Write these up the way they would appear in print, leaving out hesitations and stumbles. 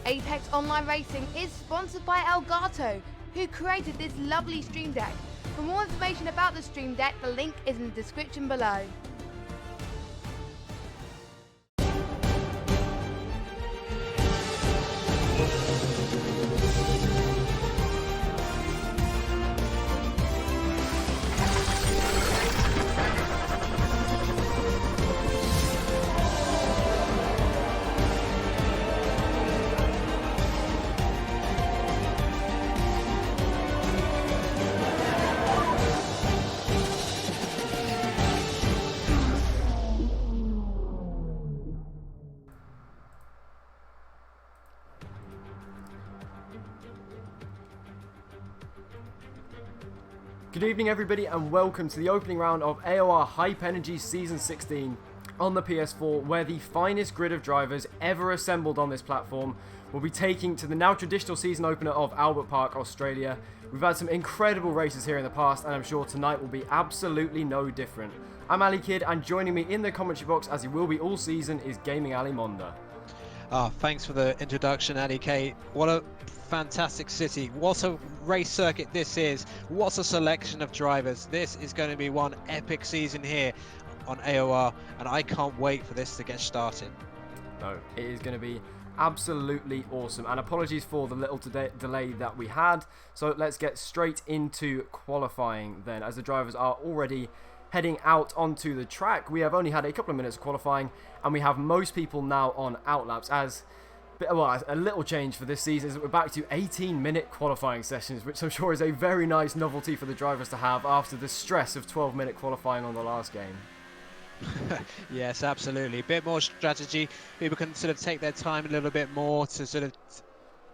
Apex Online Racing is sponsored by Elgato, who created this lovely stream deck. For more information about the stream deck, the link is in the description below. Good evening everybody and welcome to the opening round of AOR Hype Energy Season 16 on the PS4, where the finest grid of drivers ever assembled on this platform will be taking to the now traditional season opener of Albert Park, Australia. We've had some incredible races here in the past and I'm sure tonight will be absolutely no different. I'm Ali Kid, and joining me in the commentary box, as he will be all season, is Gaming Alimonda. Thanks for the introduction, Ali K. What a fantastic city. What a race circuit this is. What a selection of drivers. This is going to be one epic season here on AOR, and I can't wait for this to get started. No, it is going to be absolutely awesome, and apologies for the little delay that we had. So let's get straight into qualifying then, as the drivers are already heading out onto the track. We have only had a couple of minutes of qualifying, and we have most people now on outlaps. As well, a little change for this season is that we're back to 18-minute qualifying sessions, which I'm sure is a very nice novelty for the drivers to have after the stress of 12-minute qualifying on the last game. Yes, absolutely. A bit more strategy. People can sort of take their time a little bit more to sort of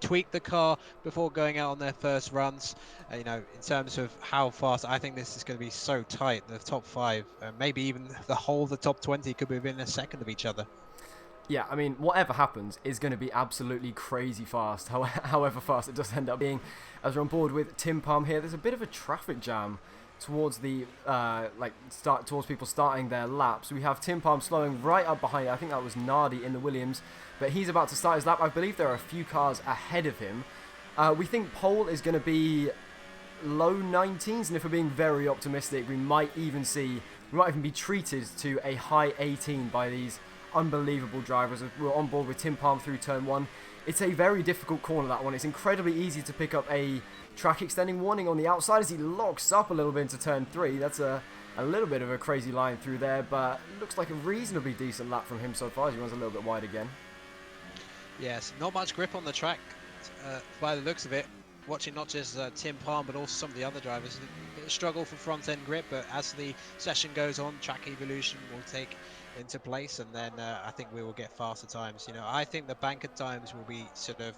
tweak the car before going out on their first runs. You know, in terms of how fast, I think this is going to be so tight. The top 5, maybe even the whole of the top 20 could be within a second of each other. Yeah, I mean, whatever happens is going to be absolutely crazy fast, however fast it does end up being. As we're on board with Tim Palm here, there's a bit of a traffic jam towards the towards people starting their laps. We have Tim Palm slowing right up behind, I think that was Nardi in the Williams, but he's about to start his lap. I believe there are a few cars ahead of him. We think pole is going to be low 19s, and if we're being very optimistic, we might even be treated to a high 18 by these unbelievable drivers. We're on board with Tim Palm through turn 1. It's a very difficult corner, that one. It's incredibly easy to pick up a track extending warning on the outside as he locks up a little bit into turn 3. That's a little bit of a crazy line through there, but looks like a reasonably decent lap from him so far as he runs a little bit wide again. Yes, not much grip on the track by the looks of it. Watching not just Tim Palm but also some of the other drivers, a struggle for front end grip, but as the session goes on, track evolution will take into place, and then I think we will get faster times. You know, I think the banker times will be sort of,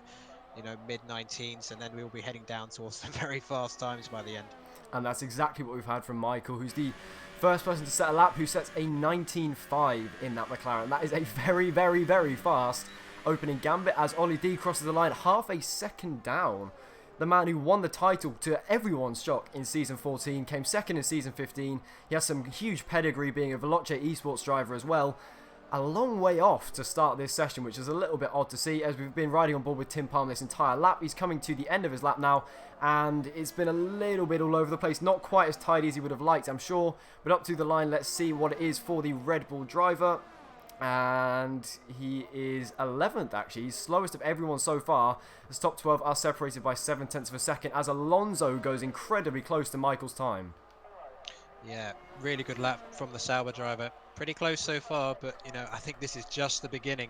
you know, mid-19s, and then we will be heading down towards the very fast times by the end. And that's exactly what we've had from Michael, who's the first person to set a lap, who sets a 19.5 in that McLaren. That is a very, very, very fast opening gambit, as Ollie D crosses the line half a second down. The man who won the title, to everyone's shock, in Season 14, came second in Season 15. He has some huge pedigree, being a Veloce esports driver as well. A long way off to start this session, which is a little bit odd to see, as we've been riding on board with Tim Palm this entire lap. He's coming to the end of his lap now, and it's been a little bit all over the place. Not quite as tidy as he would have liked, I'm sure. But up to the line, let's see what it is for the Red Bull driver. And he is 11th, actually. He's slowest of everyone so far. The top 12 are separated by 7/10 of a second, as Alonso goes incredibly close to Michael's time. Yeah, really good lap from the Sauber driver. Pretty close so far, but you know, I think this is just the beginning.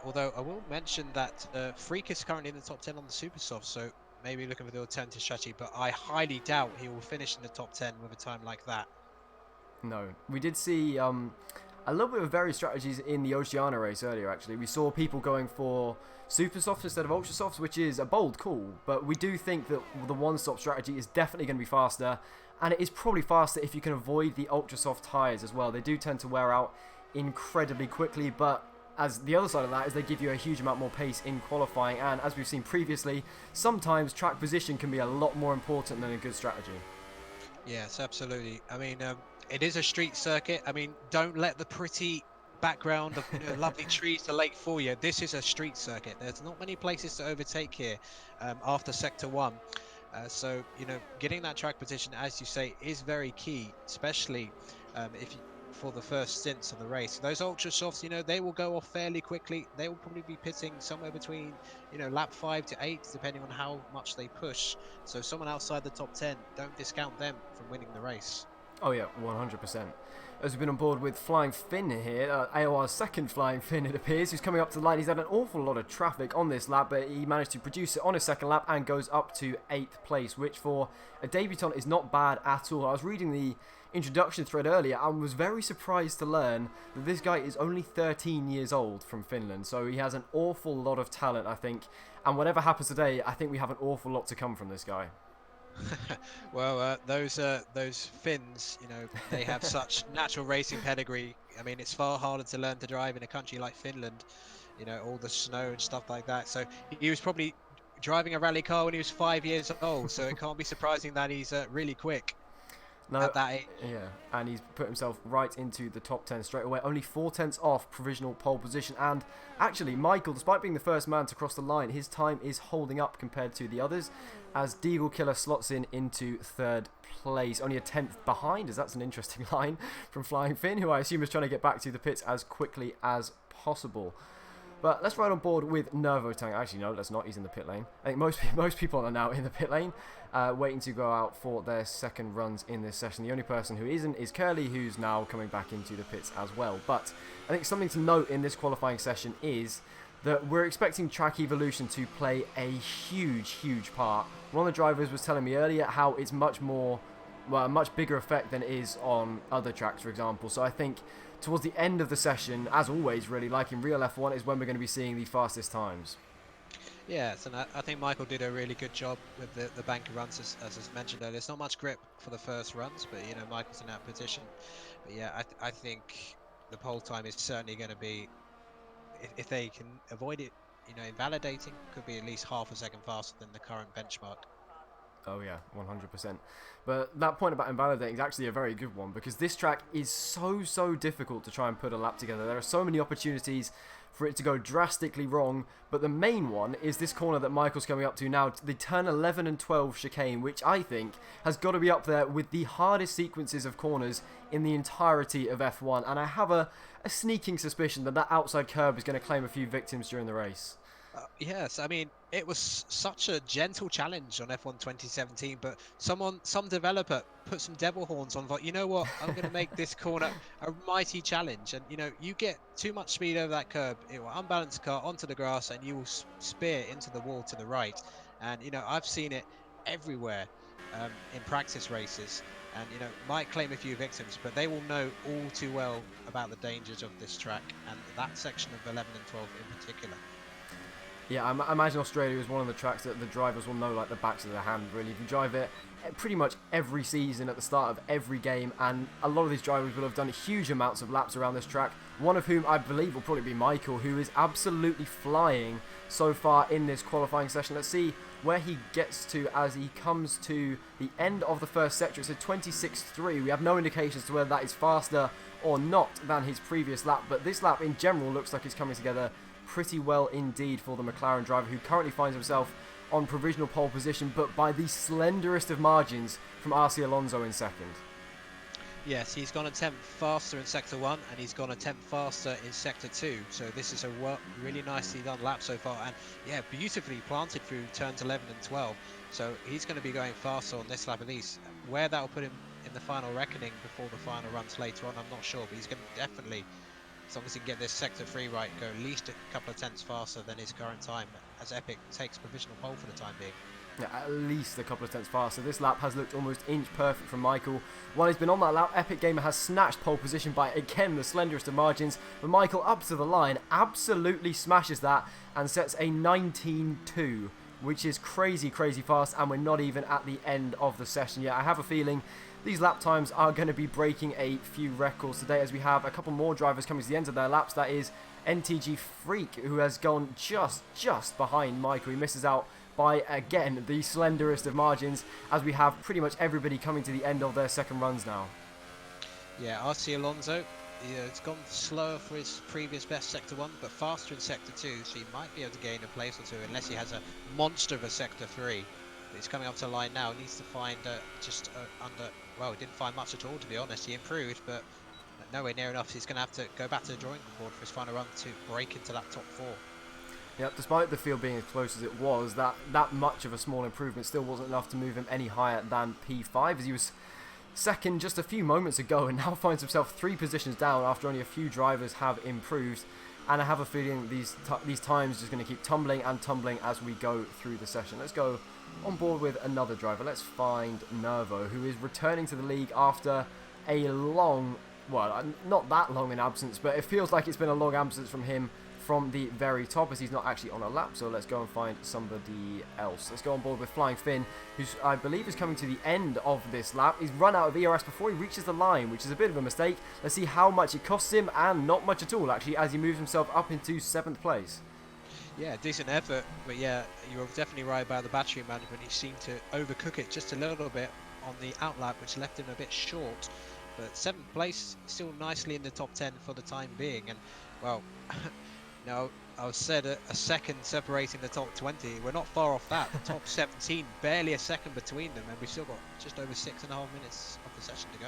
Although I will mention that Freak is currently in the top 10 on the Super Soft, so maybe looking for the alternative strategy, but I highly doubt he will finish in the top 10 with a time like that. No, we did see a little bit of various strategies in the Oceania race earlier, actually. We saw people going for Super Softs instead of Ultra Softs, which is a bold call, but we do think that the one-stop strategy is definitely going to be faster, and it is probably faster if you can avoid the Ultra Soft tyres as well. They do tend to wear out incredibly quickly, but as the other side of that is they give you a huge amount more pace in qualifying, and as we've seen previously, sometimes track position can be a lot more important than a good strategy. Yes, absolutely. I mean, it is a street circuit. I mean, don't let the pretty background of lovely trees to Lake Foyer. This is a street circuit. There's not many places to overtake here after Sector 1. So, getting that track position, as you say, is very key, especially for the first stints of the race. Those ultra softs, they will go off fairly quickly. They will probably be pitting somewhere between, lap 5 to 8, depending on how much they push. So someone outside the top 10, don't discount them from winning the race. Oh yeah, 100%. As we've been on board with Flying Finn here, AOR's second Flying Finn it appears, who's coming up to the line. He's had an awful lot of traffic on this lap, but he managed to produce it on his second lap and goes up to 8th place, which for a debutant is not bad at all. I was reading the introduction thread earlier and was very surprised to learn that this guy is only 13 years old from Finland, so he has an awful lot of talent, I think, and whatever happens today, I think we have an awful lot to come from this guy. Well, those Finns, they have such natural racing pedigree. I mean, it's far harder to learn to drive in a country like Finland, all the snow and stuff like that. So he was probably driving a rally car when he was 5 years old, so it can't be surprising that he's really quick at that age. Yeah, and he's put himself right into the top 10 straight away, only 4/10 off provisional pole position. And actually, Michael, despite being the first man to cross the line, his time is holding up compared to the others, as Deagle Killer slots into 3rd place, only a 10th behind, as that's an interesting line from Flying Finn, who I assume is trying to get back to the pits as quickly as possible. But let's ride on board with Nervotang. Actually, no, let's not. He's in the pit lane. I think most people are now in the pit lane, waiting to go out for their second runs in this session. The only person who isn't is Curly, who's now coming back into the pits as well. But I think something to note in this qualifying session is that we're expecting track evolution to play a huge part. One of the drivers was telling me earlier how it's much bigger effect than it is on other tracks, for example. So I think towards the end of the session, as always, really, like in real F1, is when we're going to be seeing the fastest times. Yes, and I think Michael did a really good job with the banker runs, as was mentioned earlier. There's not much grip for the first runs, but Michael's in that position. But yeah, I think the pole time is certainly going to be, if they can avoid it, invalidating, could be at least half a second faster than the current benchmark. Oh yeah, 100%. But that point about invalidating is actually a very good one, because this track is so difficult to try and put a lap together. There are so many opportunities for it to go drastically wrong, but the main one is this corner that Michael's coming up to now, the turn 11 and 12 chicane, which I think has got to be up there with the hardest sequences of corners in the entirety of F1, and I have a sneaking suspicion that outside curb is going to claim a few victims during the race. Yes, I mean, it was such a gentle challenge on F1 2017, but some developer put some devil horns on, like, you know what, I'm going to make this corner a mighty challenge. And, you get too much speed over that curb, it will unbalance the car onto the grass, and you will spear into the wall to the right. And, I've seen it everywhere in practice races. And, might claim a few victims, but they will know all too well about the dangers of this track, and that section of 11 and 12 in particular. Yeah, I imagine Australia is one of the tracks that the drivers will know like the backs of their hand, really. If you drive it pretty much every season at the start of every game, and a lot of these drivers will have done huge amounts of laps around this track, one of whom I believe will probably be Michael, who is absolutely flying so far in this qualifying session. Let's see where he gets to as he comes to the end of the first sector. It's a 26.3. We have no indications to whether that is faster or not than his previous lap, but this lap in general looks like it's coming together pretty well indeed for the McLaren driver, who currently finds himself on provisional pole position, but by the slenderest of margins from RC Alonso in second. Yes, he's gone a tenth faster in Sector 1, and he's gone a tenth faster in Sector 2. So this is a really nicely done lap so far, and yeah, beautifully planted through turns 11 and 12. So he's going to be going faster on this lap at least. Where that will put him in the final reckoning before the final runs later on, I'm not sure, but he's going to definitely, as long as he can get this Sector 3 right, go at least a couple of tenths faster than his current time, as Epic takes provisional pole for the time being. Yeah, at least a couple of tenths faster. This lap has looked almost inch perfect from Michael. While he's been on that lap, Epic Gamer has snatched pole position by, again, the slenderest of margins. But Michael, up to the line, absolutely smashes that and sets a 19.2, which is crazy fast, and we're not even at the end of the session yet. I have a feeling these lap times are going to be breaking a few records today, as we have a couple more drivers coming to the end of their laps. That is NTG Freak, who has gone just behind Michael. He misses out by, again, the slenderest of margins, as we have pretty much everybody coming to the end of their second runs now. Yeah, RC Alonso, It's gone slower for his previous best Sector 1, but faster in Sector 2, so he might be able to gain a place or two, unless he has a monster of a Sector 3. But he's coming up to the line now, needs to find well, he didn't find much at all, to be honest. He improved, but nowhere near enough. So he's going to have to go back to the drawing board for his final run to break into that top 4. Yeah, despite the field being as close as it was, that much of a small improvement still wasn't enough to move him any higher than P5, as he was second just a few moments ago and now finds himself 3 positions down after only a few drivers have improved. And I have a feeling these times are just going to keep tumbling and tumbling as we go through the session. Let's go on board with another driver. Let's find Nervo, who is returning to the league after a long, well, not that long an absence, but it feels like it's been a long absence from him from the very top, as he's not actually on a lap. So let's go and find somebody else. Let's go on board with Flying Finn, who's, I believe, is coming to the end of this lap. He's run out of ERS before he reaches the line, which is a bit of a mistake. Let's see how much it costs him, and not much at all, actually, as he moves himself up into 7th place. Yeah, decent effort, but yeah, you were definitely right about the battery management. He seemed to overcook it just a little bit on the outlap, which left him a bit short. But 7th place, still nicely in the top 10 for the time being. And, well, now, I was said a second separating the top 20. We're not far off that. The top 17, barely a second between them, and we've still got just over 6.5 minutes of the session to go.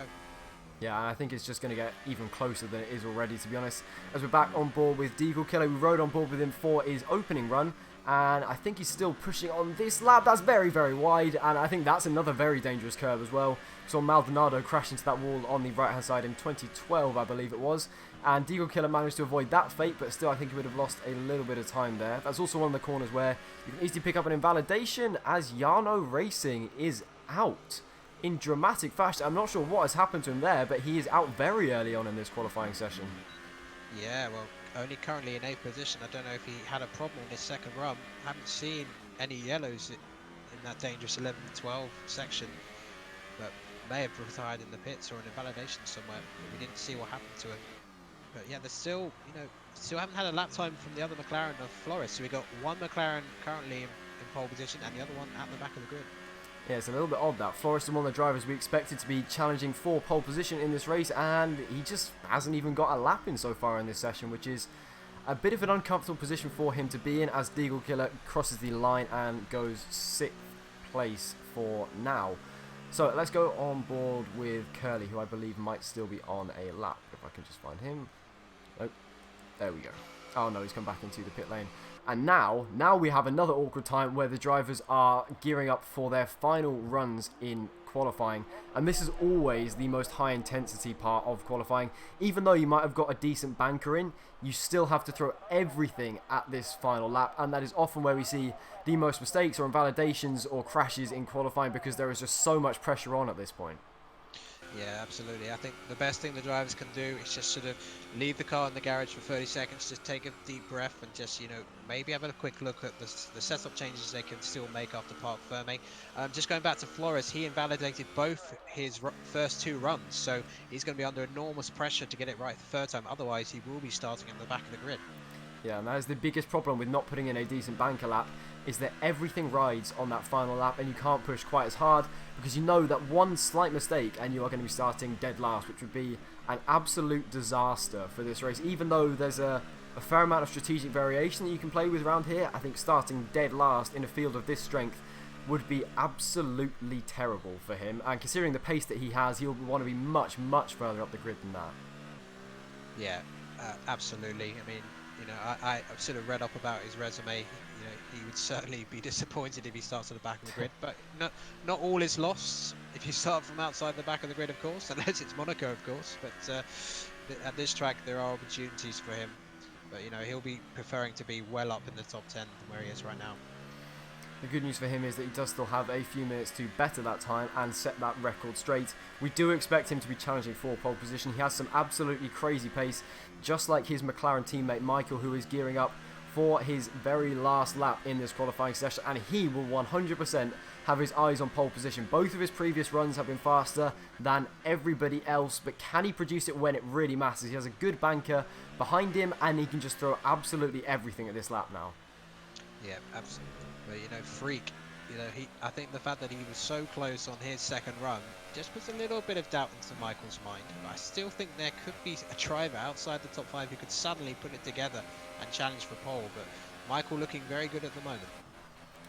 Yeah, and I think it's just going to get even closer than it is already, to be honest. As we're back on board with Deagle Killer, we rode on board with him for his opening run, and I think he's still pushing on this lap. That's very, very wide, and I think that's another very dangerous curve as well. Saw Maldonado crash into that wall on the right-hand side in 2012, I believe it was, and Deagle Killer managed to avoid that fate, but still I think he would have lost a little bit of time there. That's also one of the corners where you can easily pick up an invalidation, as Yano Racing is out in dramatic fashion. I'm not sure what has happened to him there, but he is out very early on in this qualifying session. Yeah, well, only currently in 8th position. I don't know if he had a problem in his second run. I haven't seen any yellows in that dangerous 11-12 section, but may have retired in the pits or an invalidation somewhere. But we didn't see what happened to him. But yeah, there's still, still haven't had a lap time from the other McLaren of Flores. So we got one McLaren currently in pole position and the other one at the back of the grid. Yeah, it's a little bit odd that Flores is one of the drivers we expected to be challenging for pole position in this race, and he just hasn't even got a lap in so far in this session, which is a bit of an uncomfortable position for him to be in, as Deagle Killer crosses the line and goes 6th place for now. So let's go on board with Curly, who I believe might still be on a lap, if I can just find him. Oh, there we go. Oh no, he's come back into the pit lane. And now we have another awkward time where the drivers are gearing up for their final runs in qualifying. And this is always the most high intensity part of qualifying. Even though you might have got a decent banker in, you still have to throw everything at this final lap. And that is often where we see the most mistakes or invalidations or crashes in qualifying, because there is just so much pressure on at this point. Yeah, absolutely. I think the best thing the drivers can do is just sort of leave the car in the garage for 30 seconds, just take a deep breath and just, maybe have a quick look at the setup changes they can still make after Parc Ferme. Just going back to Flores, he invalidated both his first 2 runs, so he's going to be under enormous pressure to get it right the third time. Otherwise, he will be starting in the back of the grid. Yeah, and that is the biggest problem with not putting in a decent banker lap, is that everything rides on that final lap and you can't push quite as hard, because you know that one slight mistake and you are going to be starting dead last, which would be an absolute disaster for this race. Even though there's a fair amount of strategic variation that you can play with around here, I think starting dead last in a field of this strength would be absolutely terrible for him. And considering the pace that he has, he'll want to be much, much further up the grid than that. Yeah, absolutely. I mean, I've sort of read up about his resume. He would certainly be disappointed if he starts at the back of the grid, but not all is lost if you start from outside the back of the grid, of course, unless it's Monaco, of course. But at this track, there are opportunities for him. But he'll be preferring to be well up in the top 10 from where he is right now. The good news for him is that he does still have a few minutes to better that time and set that record straight. We do expect him to be challenging for pole position. He has some absolutely crazy pace, just like his McLaren teammate Michael, who is gearing up for his very last lap in this qualifying session, and he will 100% have his eyes on pole position. Both of his previous runs have been faster than everybody else, but can he produce it when it really matters? He has a good banker behind him, and he can just throw absolutely everything at this lap now. Yeah, absolutely. But Freak, You know, I think the fact that he was so close on his second run just puts a little bit of doubt into Michael's mind. But I still think there could be a driver outside the top 5 who could suddenly put it together and challenge for pole. But Michael looking very good at the moment.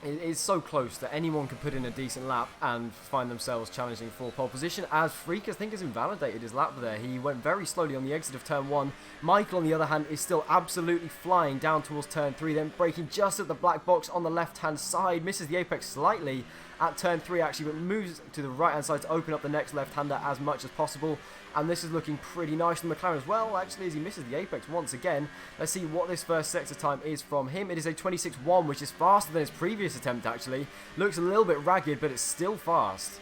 It is so close that anyone could put in a decent lap and find themselves challenging for pole position, as Freak, I think, has invalidated his lap there. He went very slowly on the exit of turn 1. Michael, on the other hand, is still absolutely flying down towards turn 3, then braking just at the black box on the left-hand side. Misses the apex slightly at turn 3, actually, but moves to the right-hand side to open up the next left-hander as much as possible. And this is looking pretty nice from McLaren as well, actually, as he misses the apex once again. Let's see what this first sector time is from him. It is a 26.1, which is faster than his previous attempt, actually. Looks a little bit ragged, but it's still fast.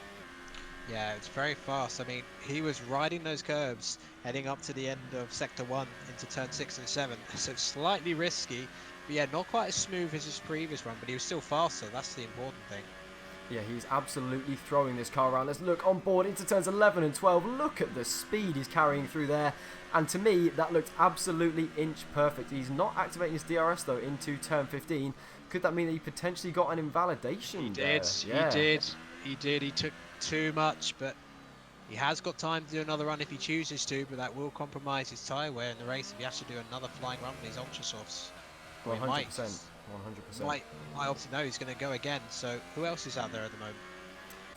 Yeah, it's very fast. I mean, he was riding those curves heading up to the end of Sector 1 into turn 6 and 7. So slightly risky, but yeah, not quite as smooth as his previous run, but he was still faster. That's the important thing. Yeah, he's absolutely throwing this car around. Let's look on board into turns 11 and 12. Look at the speed he's carrying through there. And to me, that looked absolutely inch perfect. He's not activating his DRS, though, into turn 15. Could that mean that he potentially got an invalidation? He did. Yeah. He did. He took too much, but he has got time to do another run if he chooses to, but that will compromise his tyre wear in the race if he has to do another flying run with his ultra softs. 100%. 100%. Might obviously know he's going to go again, so who else is out there at the moment?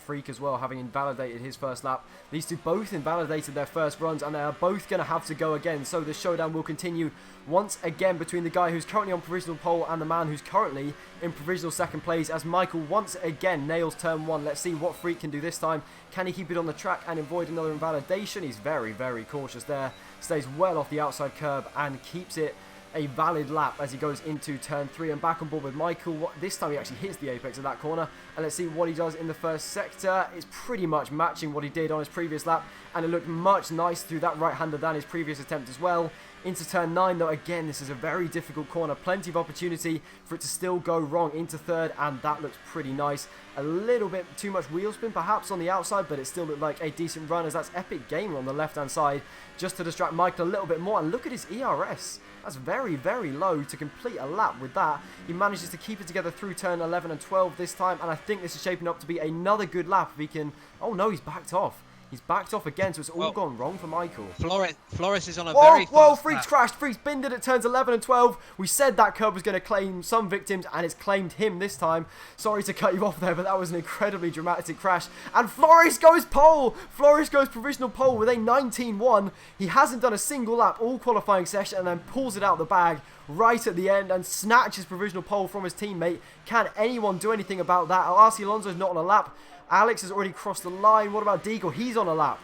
Freak as well, having invalidated his first lap. These two both invalidated their first runs, and they are both going to have to go again. So the showdown will continue once again between the guy who's currently on provisional pole and the man who's currently in provisional second place, as Michael once again nails turn 1. Let's see what Freak can do this time. Can he keep it on the track and avoid another invalidation? He's very, very cautious there. Stays well off the outside curb and keeps it a valid lap as he goes into turn 3 and back on board with Michael. This time he actually hits the apex of that corner, and let's see what he does in the first sector. It's pretty much matching what he did on his previous lap, and it looked much nicer through that right-hander than his previous attempt as well. Into turn 9 though, again, this is a very difficult corner. Plenty of opportunity for it to still go wrong into third, and that looks pretty nice. A little bit too much wheel spin perhaps on the outside, but it still looked like a decent run, as that's Epic Gamer on the left-hand side, just to distract Michael a little bit more. And look at his ERS. That's very, very low to complete a lap with that. He manages to keep it together through turn 11 and 12 this time, and I think this is shaping up to be another good lap if he can... Oh no, he's backed off. He's backed off again, so it's all gone wrong for Michael. Flores is on a very fast Freak's lap. crashed. Freak's binned it at turns 11 and 12. We said that curb was going to claim some victims, and it's claimed him this time. Sorry to cut you off there, but that was an incredibly dramatic crash. And Flores goes pole. Flores goes provisional pole with a 19.1. He hasn't done a single lap all qualifying session, and then pulls it out the bag right at the end and snatches provisional pole from his teammate. Can anyone do anything about that? RC Alonso's not on a lap. Alex has already crossed the line. What about Deagle? He's on a lap.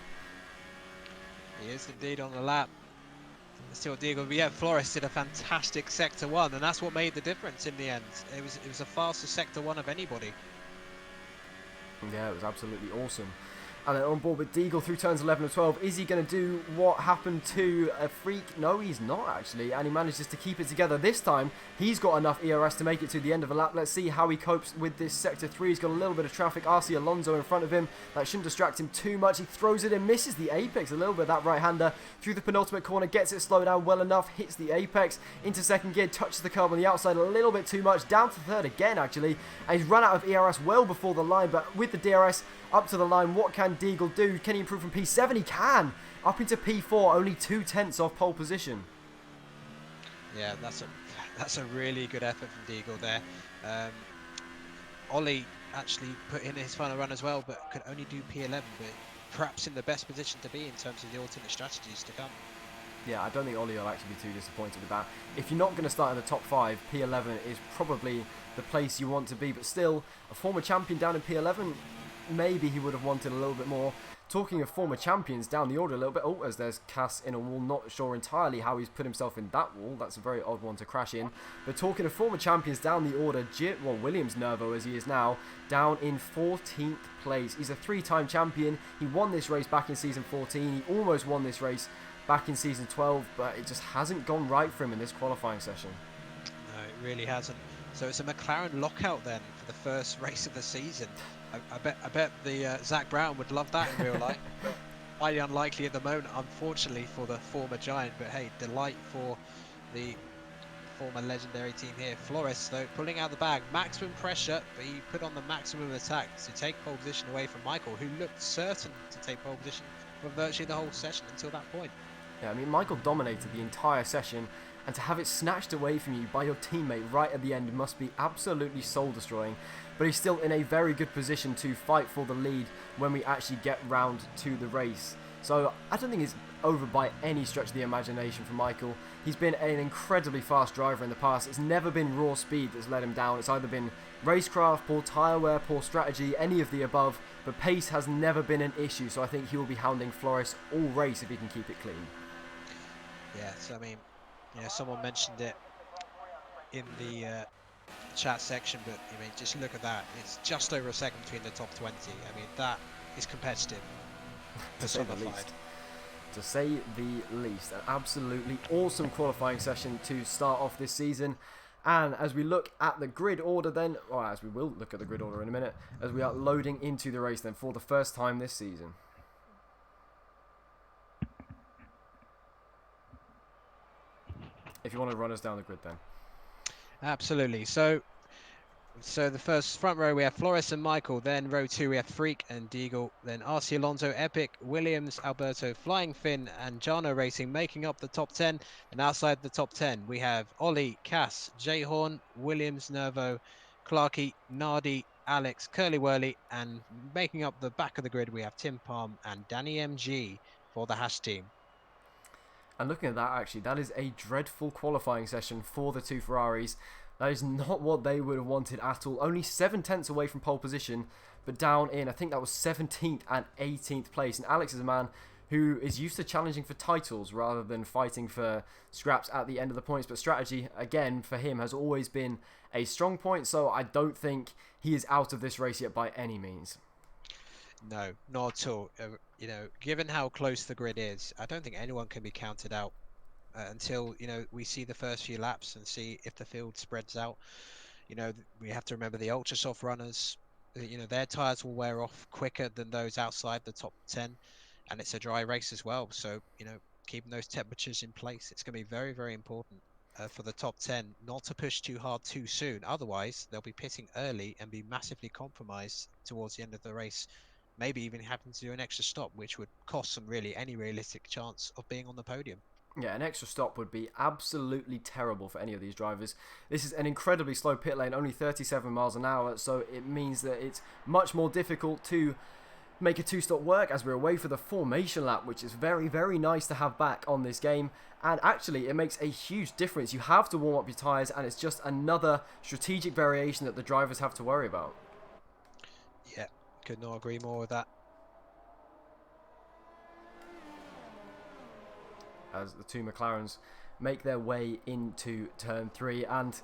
He is indeed on the lap. Still Deagle, but yeah, Flores did a fantastic Sector 1, and that's what made the difference in the end. It was the fastest Sector 1 of anybody. Yeah, it was absolutely awesome. And then on board with Deagle through turns 11 and 12. Is he going to do what happened to a Freak? No, he's not actually. And he manages to keep it together. This time, he's got enough ERS to make it to the end of a lap. Let's see how he copes with this Sector 3. He's got a little bit of traffic. RC Alonso in front of him. That shouldn't distract him too much. He throws it in, misses the apex a little bit. That right-hander through the penultimate corner. Gets it slowed down well enough. Hits the apex. Into second gear. Touches the curb on the outside a little bit too much. Down to third again, actually. And he's run out of ERS well before the line. But with the DRS up to the line, what can Deagle do? Can he improve from P7? He can! Up into P4, only 2/10 off pole position. Yeah, that's a really good effort from Deagle there. Ollie actually put in his final run as well, but could only do P11, but perhaps in the best position to be in terms of the alternate strategies to come. Yeah, I don't think Ollie will actually be too disappointed with that. If you're not going to start in the top 5, P11 is probably the place you want to be, but still, a former champion down in P11, maybe he would have wanted a little bit more. Talking of former champions down the order a little bit. Oh, as there's Cass in a wall. Not sure entirely how he's put himself in that wall. That's a very odd one to crash in. But talking of former champions down the order, Williams Nervo, as he is now, down in 14th place. He's a 3-time champion. He won this race back in season 14. He almost won this race back in season 12, but it just hasn't gone right for him in this qualifying session. No, it really hasn't. So it's a McLaren lockout then for the first race of the season. I bet the Zach Brown would love that in real life. Highly unlikely at the moment, unfortunately, for the former giant. But hey, delight for the former legendary team here. Flores, though, pulling out the bag. Maximum pressure, but he put on the maximum attack to take pole position away from Michael, who looked certain to take pole position for virtually the whole session until that point. Yeah, I mean, Michael dominated the entire session, and to have it snatched away from you by your teammate right at the end must be absolutely soul-destroying. But he's still in a very good position to fight for the lead when we actually get round to the race. So I don't think it's over by any stretch of the imagination for Michael. He's been an incredibly fast driver in the past. It's never been raw speed that's let him down. It's either been racecraft, poor tyre wear, poor strategy, any of the above. But pace has never been an issue, so I think he will be hounding Flores all race if he can keep it clean. Yes, I mean, you know, someone mentioned it in the chat section, but I mean, just look at that. It's just over a second between the top 20. I mean, that is competitive. To say the least. To say the least. An absolutely awesome qualifying session to start off this season. And as we look at the grid order then, or as we will look at the grid order in a minute, as we are loading into the race then for the first time this season. If you want to run us down the grid then. Absolutely. So the first front row we have Flores and Michael, then row 2 we have Freak and Deagle, then RC Alonso, Epic, Williams, Alberto, Flying Finn and Jarno Racing making up the top 10. And outside the top 10 we have Ollie, Cass, Jay Horn, Williams, Nervo, Clarky, Nardi, Alex, Curly Whirly, and making up the back of the grid we have Tim Palm and Danny MG for the Hash team. And looking at that, actually, that is a dreadful qualifying session for the two Ferraris. That is not what they would have wanted at all. Only 7 tenths away from pole position, but down in, I think that was 17th and 18th place. And Alex is a man who is used to challenging for titles rather than fighting for scraps at the end of the points. But strategy, again, for him has always been a strong point. So I don't think he is out of this race yet by any means. No, not at all. You know, given how close the grid is, I don't think anyone can be counted out until, you know, we see the first few laps and see if the field spreads out. You know, we have to remember the ultra soft runners, you know, their tires will wear off quicker than those outside the top 10, and it's a dry race as well. So, you know, keeping those temperatures in place, it's going to be very, very important for the top 10 not to push too hard too soon. Otherwise, they'll be pitting early and be massively compromised towards the end of the race. Maybe even having to do an extra stop, which would cost them really any realistic chance of being on the podium. Yeah, an extra stop would be absolutely terrible for any of these drivers. This is an incredibly slow pit lane, only 37 miles an hour, so it means that it's much more difficult to make a two-stop work as we're away for the formation lap, which is very, very nice to have back on this game. And actually, it makes a huge difference. You have to warm up your tyres, and it's just another strategic variation that the drivers have to worry about. Yeah, could not agree more with that. As the two McLarens make their way into turn 3. And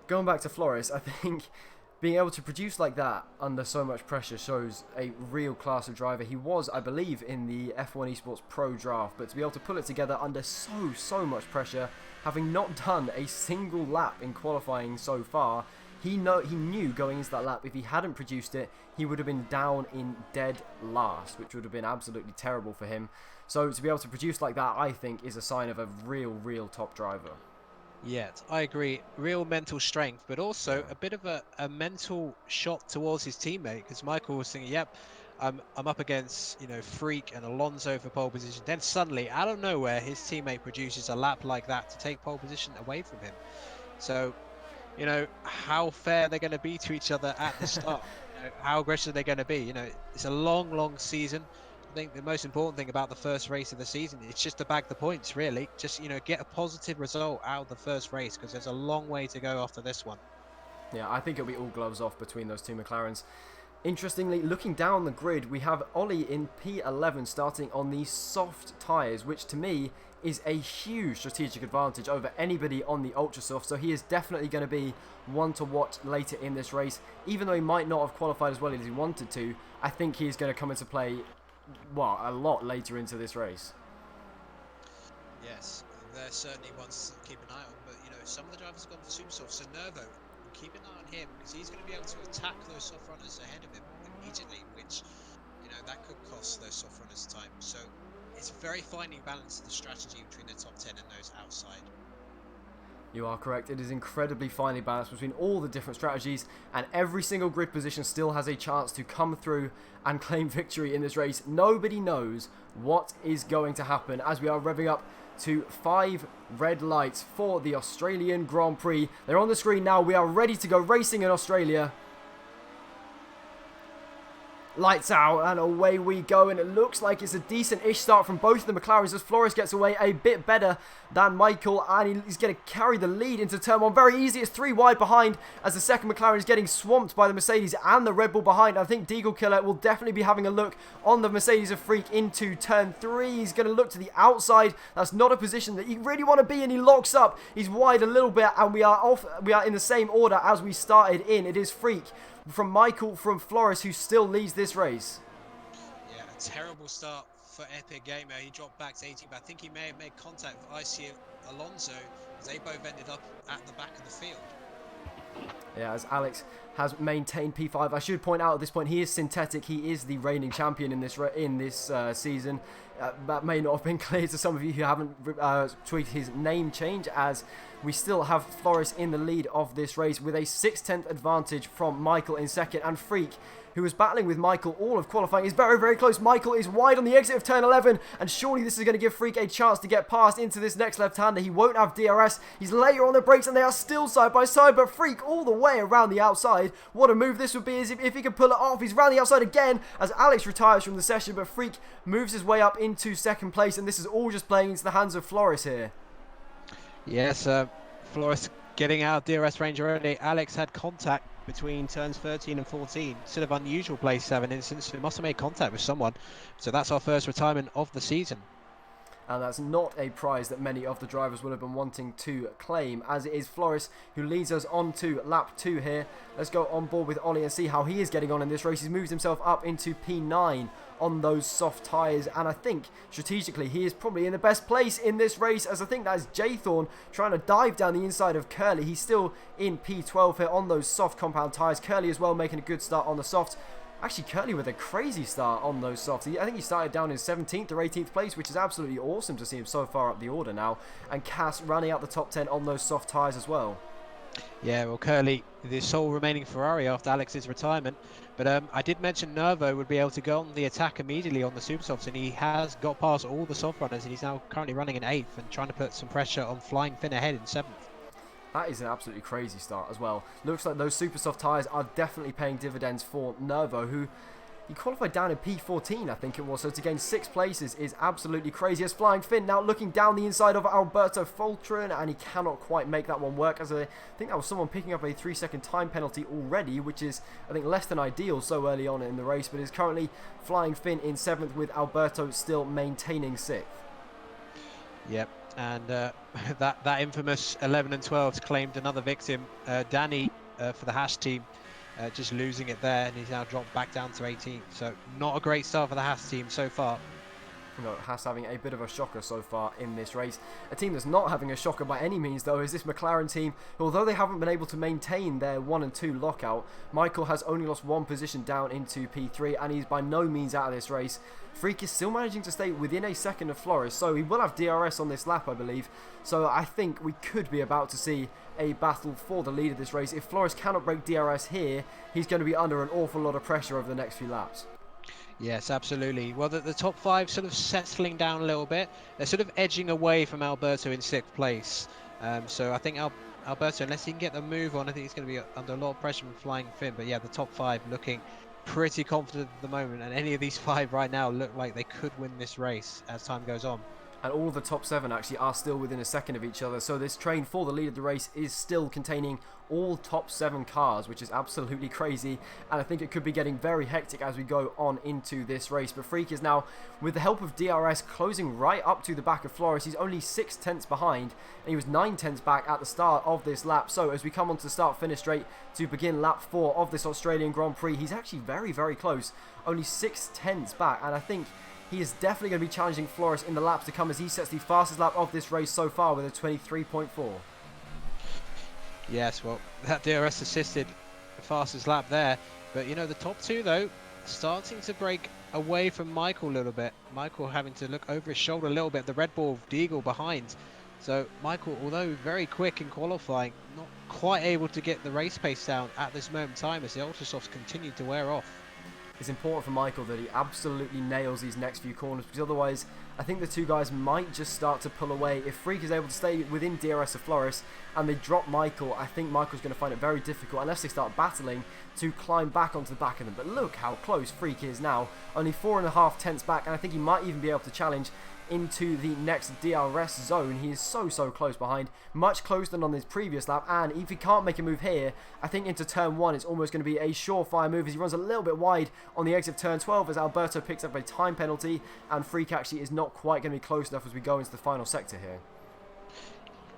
going back to Flores, I think being able to produce like that under so much pressure shows a real class of driver. He was, I believe, in the F1 Esports Pro draft, but to be able to pull it together under so much pressure, having not done a single lap in qualifying so far, he knew going into that lap, if he hadn't produced it, he would have been down in dead last, which would have been absolutely terrible for him. So to be able to produce like that, I think, is a sign of a real top driver. Yeah, I agree. Real mental strength, but also a bit of a mental shot towards his teammate, because Michael was thinking, yep, I'm up against, you know, Freak and Alonso for pole position. Then suddenly, out of nowhere, his teammate produces a lap like that to take pole position away from him. So, you know, how fair they're going to be to each other at the start. You know, how aggressive they're going to be. You know, it's a long season. I think the most important thing about the first race of the season is just to bag the points, really. Just, you know, get a positive result out of the first race, because there's a long way to go after this one. Yeah, I think it'll be all gloves off between those two McLarens. Interestingly, looking down the grid, we have Ollie in P11 starting on these soft tyres, which to me is a huge strategic advantage over anybody on the ultra soft. So he is definitely going to be one to watch later in this race. Even though he might not have qualified as well as he wanted to, I think he is going to come into play, well, a lot later into this race. Yes, they're certainly ones to keep an eye on, but you know, some of the drivers have gone for super soft, so Nervo, keep an eye on him, because he's going to be able to attack those soft runners ahead of him immediately, which, you know, that could cost those soft runners time. So it's very finding balance of the strategy between the top 10 and those outside. You are correct. It is incredibly finely balanced between all the different strategies, and every single grid position still has a chance to come through and claim victory in this race. Nobody knows what is going to happen as we are revving up to 5 red lights for the Australian Grand Prix. They're on the screen now. We are ready to go racing in Australia. Lights out and away we go, and it looks like it's a decent-ish start from both of the McLarens as Flores gets away a bit better than Michael, and he's going to carry the lead into turn 1 very easy. It's 3 wide behind as the second McLaren is getting swamped by the Mercedes and the Red Bull behind. I think Deagle Killer will definitely be having a look on the Mercedes of Freak into turn 3. He's going to look to the outside. That's not a position that you really want to be in. He locks up. He's wide a little bit, and we are in the same order as we started in. It is Freak from Michael from Flores who still leads this race. Yeah, a terrible start for Epic Gamer. He dropped back to 18, but I think he may have made contact with IC Alonso as they both ended up at the back of the field. Yeah, as Alex has maintained P5. I should point out at this point he is synthetic. He is the reigning champion in this season. That may not have been clear to some of you who haven't tweeted his name change, as we still have Flores in the lead of this race with a 6/10 advantage from Michael in second, and Freak, who was battling with Michael all of qualifying, is very, very close. Michael is wide on the exit of turn 11, and surely this is going to give Freak a chance to get past into this next left-hander. He won't have DRS. He's later on the brakes, and they are still side by side, but Freak all the way around the outside. What a move this would be, as if he could pull it off. He's around the outside again as Alex retires from the session, but Freak moves his way up into second place, and this is all just playing into the hands of Flores here. Yes, Flores getting out of DRS range already. Alex had contact between turns 13 and 14. Sort of unusual place to have an instance. We must have made contact with someone. So that's our first retirement of the season. And that's not a prize that many of the drivers will have been wanting to claim, as it is Flores who leads us on to lap 2 here. Let's go on board with Ollie and see how he is getting on in this race. He's moved himself up into P9 on those soft tyres, and I think strategically he is probably in the best place in this race, as I think that is Jaythorn trying to dive down the inside of Curly. He's still in P12 here on those soft compound tyres. Curly as well making a good start on the soft. Actually, Curly with a crazy start on those softs. I think he started down in 17th or 18th place, which is absolutely awesome to see him so far up the order now. And Cass running out the top 10 on those soft tyres as well. Yeah, well, Curly, the sole remaining Ferrari after Alex's retirement. But I did mention Nervo would be able to go on the attack immediately on the super softs, and he has got past all the soft runners, and he's now currently running in 8th and trying to put some pressure on Flying Finn ahead in 7th. That is an absolutely crazy start as well. Looks like those super soft tyres are definitely paying dividends for Nervo, who he qualified down in P14, I think it was. So to gain 6 places is absolutely crazy. As Flying Finn now looking down the inside of Alberto Foltron, and he cannot quite make that one work, as I think that was someone picking up a 3-second time penalty already, which is, I think, less than ideal so early on in the race, but is currently Flying Finn in 7th with Alberto still maintaining 6th. Yep. And that infamous 11 and 12's claimed another victim, Danny, for the Haas team, just losing it there, and he's now dropped back down to 18th. So not a great start for the Haas team so far. You know, Haas having a bit of a shocker so far in this race. A team that's not having a shocker by any means, though, is this McLaren team, who, although they haven't been able to maintain their 1 and 2 lockout, Michael has only lost 1 position down into P3, and he's by no means out of this race. Freak is still managing to stay within a second of Flores, so he will have DRS on this lap, I believe. So I think we could be about to see a battle for the lead of this race. If Flores cannot break DRS here, he's going to be under an awful lot of pressure over the next few laps. Yes, absolutely. Well, the top 5 sort of settling down a little bit. They're sort of edging away from Alberto in 6th place. So I think Alberto, unless he can get the move on, I think he's going to be under a lot of pressure from Flying Finn. But yeah, the top 5 looking pretty confident at the moment, and any of these 5 right now look like they could win this race as time goes on. And all of the top 7 actually are still within a second of each other, so this train for the lead of the race is still containing all top 7 cars, which is absolutely crazy, and I think it could be getting very hectic as we go on into this race. But Freak is now, with the help of DRS, closing right up to the back of Flores. He's only 6/10 behind, and he was 9/10 back at the start of this lap. So as we come on to start-finish straight to begin lap 4 of this Australian Grand Prix, he's actually very, very close, only 6/10 back, and I think he is definitely going to be challenging Flores in the laps to come, as he sets the fastest lap of this race so far with a 23.4. Yes, well, that DRS assisted the fastest lap there. But, you know, the top 2, though, starting to break away from Michael a little bit. Michael having to look over his shoulder a little bit. The Red Bull of Deagle behind. So Michael, although very quick in qualifying, not quite able to get the race pace down at this moment in time as the Ultrasofts continue to wear off. It's important for Michael that he absolutely nails these next few corners, because otherwise I think the two guys might just start to pull away. If Freak is able to stay within DRS of Floris and they drop Michael, I think Michael's going to find it very difficult, unless they start battling, to climb back onto the back of them. But look how close Freak is now, only 4.5 tenths back, and I think he might even be able to challenge into the next DRS zone. He is so close behind, much closer than on his previous lap, and if he can't make a move here, I think into turn 1 it's almost going to be a surefire move as he runs a little bit wide on the exit of turn 12 as Alberto picks up a time penalty, and Freak actually is not quite going to be close enough as we go into the final sector here.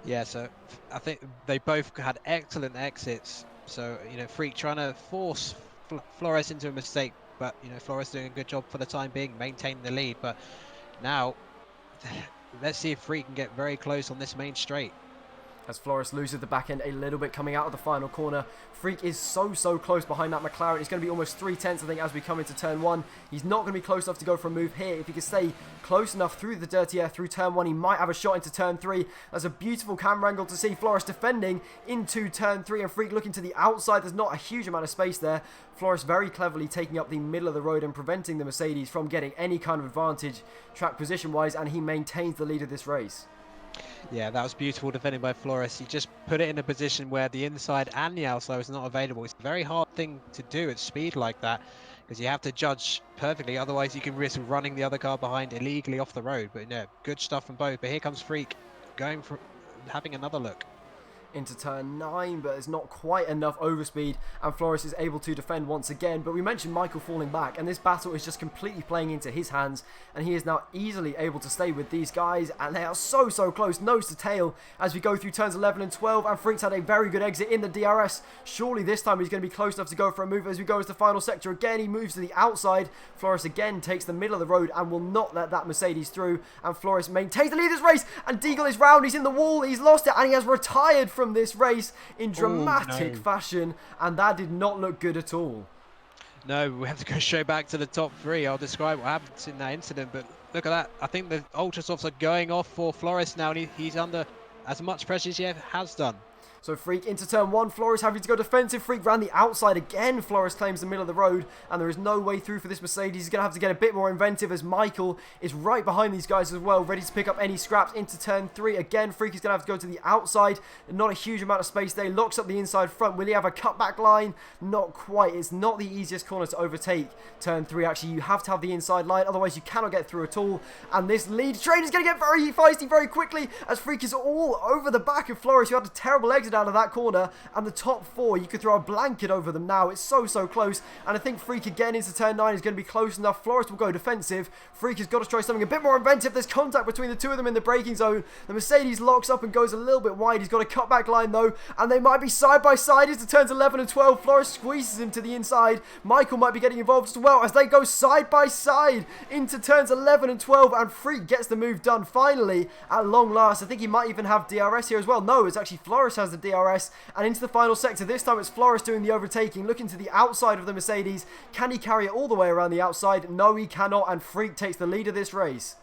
Yeah, so I think they both had excellent exits. So, you know, Freak trying to force Flores into a mistake, but, you know, Flores doing a good job for the time being, maintaining the lead. But now, let's see if Freak can get very close on this main straight. As Flores loses the back end a little bit coming out of the final corner. Freak is so close behind that McLaren. It's going to be almost 3 tenths, I think, as we come into turn 1. He's not going to be close enough to go for a move here. If he can stay close enough through the dirty air through turn 1, he might have a shot into turn 3. That's a beautiful camera angle to see Flores defending into turn 3 and Freak looking to the outside. There's not a huge amount of space there. Flores very cleverly taking up the middle of the road and preventing the Mercedes from getting any kind of advantage track position-wise, and he maintains the lead of this race. Yeah, that was beautiful defending by Flores. He just put it in a position where the inside and the outside was not available. It's a very hard thing to do at speed like that because you have to judge perfectly. Otherwise, you can risk running the other car behind illegally off the road. But yeah, good stuff from both. But here comes Freak going for having another look. Into turn 9, but it's not quite enough overspeed, and Flores is able to defend once again. But we mentioned Michael falling back, and this battle is just completely playing into his hands, and he is now easily able to stay with these guys, and they are so close, nose to tail, as we go through turns 11 and 12, and Freak's had a very good exit in the DRS. Surely this time he's going to be close enough to go for a move as we go into the final sector again. He moves to the outside. Flores again takes the middle of the road and will not let that Mercedes through, and Flores maintains the lead of this race, and Deagle is round, he's in the wall, he's lost it, and he has retired from this race in dramatic fashion, and that did not look good at all. No, we have to go straight back to the top 3. I'll describe what happened in that incident, but look at that. I think the Ultrasofts are going off for Flores now, and he's under as much pressure as he ever has done. So Freak into turn 1, Flores having to go defensive. Freak ran the outside again. Flores claims the middle of the road, and there is no way through for this Mercedes. He's going to have to get a bit more inventive as Michael is right behind these guys as well, ready to pick up any scraps into turn 3. Again, Freak is going to have to go to the outside. Not a huge amount of space there. Locks up the inside front. Will he have a cutback line? Not quite. It's not the easiest corner to overtake. Turn 3, actually, you have to have the inside line, otherwise you cannot get through at all. And this lead train is going to get very feisty very quickly as Freak is all over the back of Flores, who had a terrible exit out of that corner, and the top 4, you could throw a blanket over them now. It's so close, and I think Freak again into turn 9 is going to be close enough. Flores will go defensive. Freak has got to try something a bit more inventive. There's contact between the two of them in the braking zone. The Mercedes locks up and goes a little bit wide. He's got a cutback line though, and they might be side by side into turns 11 and 12. Flores squeezes him to the inside. Michael might be getting involved as well as they go side by side into turns 11 and 12, and Freak gets the move done finally at long last. I think he might even have DRS here as well. No, it's actually Flores has the DRS, and into the final sector. This time it's Flores doing the overtaking, looking to the outside of the Mercedes. Can he carry it all the way around the outside? No, he cannot, and Freak takes the lead of this race.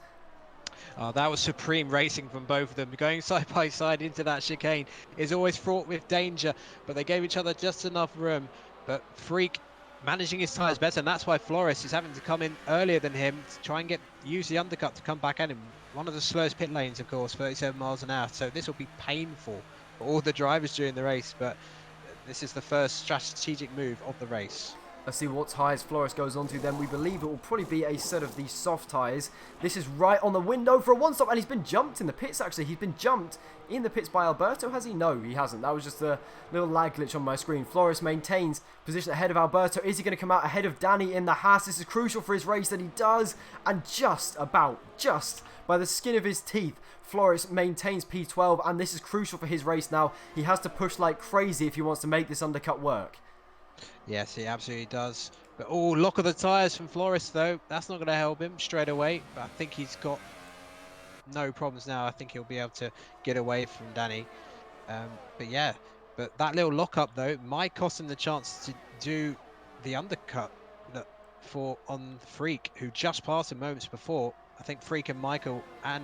Oh, that was supreme racing from both of them. Going side by side into that chicane is always fraught with danger, but they gave each other just enough room. But Freak managing his tyres better, and that's why Flores is having to come in earlier than him to try and use the undercut to come back at him. One of the slowest pit lanes, of course, 37 miles an hour, so this will be painful for all the drivers during the race, but this is the first strategic move of the race. Let's see what tyres Flores goes on to then. We believe it will probably be a set of these soft tyres. This is right on the window for a one-stop, and he's been jumped in the pits, actually. He's been jumped in the pits by Alberto, has he? No, he hasn't. That was just a little lag glitch on my screen. Flores maintains position ahead of Alberto. Is he going to come out ahead of Danny in the Haas? This is crucial for his race that he does, and just by the skin of his teeth, Flores maintains P12, and this is crucial for his race now. He has to push like crazy if he wants to make this undercut work. Yes, he absolutely does. But lock of the tyres from Flores though. That's not going to help him straight away. But I think he's got no problems now. I think he'll be able to get away from Danny. But yeah, but that little lockup though might cost him the chance to do the undercut on Freak, who just passed him moments before. I think Freak and Michael and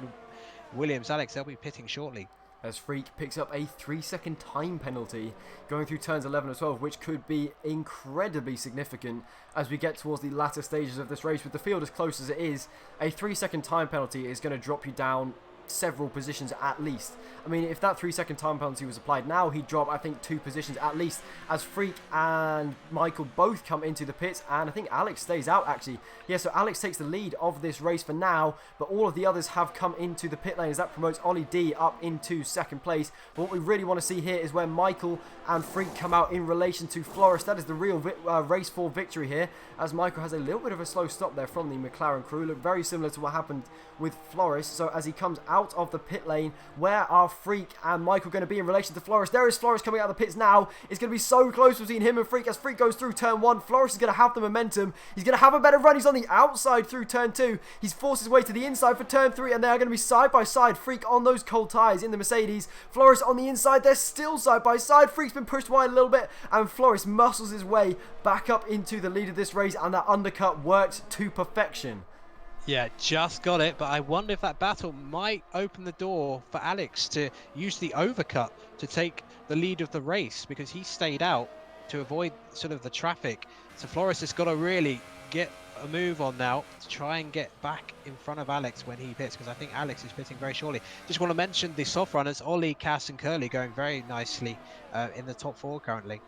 Williams, Alex, they'll be pitting shortly. As Freak picks up a 3-second time penalty going through turns 11 and 12, which could be incredibly significant as we get towards the latter stages of this race. With the field as close as it is, a 3-second time penalty is going to drop you down several positions at least. I mean, if that 3-second time penalty was applied now, he'd drop, I think, 2 positions at least, as Freak and Michael both come into the pits, and I think Alex stays out, actually. Yeah, so Alex takes the lead of this race for now, but all of the others have come into the pit lane as that promotes Ollie D up into second place. But what we really want to see here is where Michael and Freak come out in relation to Floris. That is the real race for victory here, as Michael has a little bit of a slow stop there from the McLaren crew. Look very similar to what happened with Floris. So as he comes out of the pit lane, where are Freak and Michael going to be in relation to Floris? There is Floris coming out of the pits now. It's going to be so close between him and Freak as Freak goes through turn 1. Floris is going to have the momentum. He's going to have a better run. He's on the outside through turn 2. He's forced his way to the inside for turn 3, and they are going to be side by side. Freak on those cold tyres in the Mercedes. Floris on the inside. They're still side by side. Freak's been pushed wide a little bit, and Floris muscles his way back up into the lead of this race, and that undercut worked to perfection. Yeah, just got it, but I wonder if that battle might open the door for Alex to use the overcut to take the lead of the race, because he stayed out to avoid sort of the traffic. So Floris has got to really get a move on now to try and get back in front of Alex when he pits, because I think Alex is pitting very shortly. Just want to mention the soft runners, Ollie, Cass and Curly, going very nicely in the top 4 currently.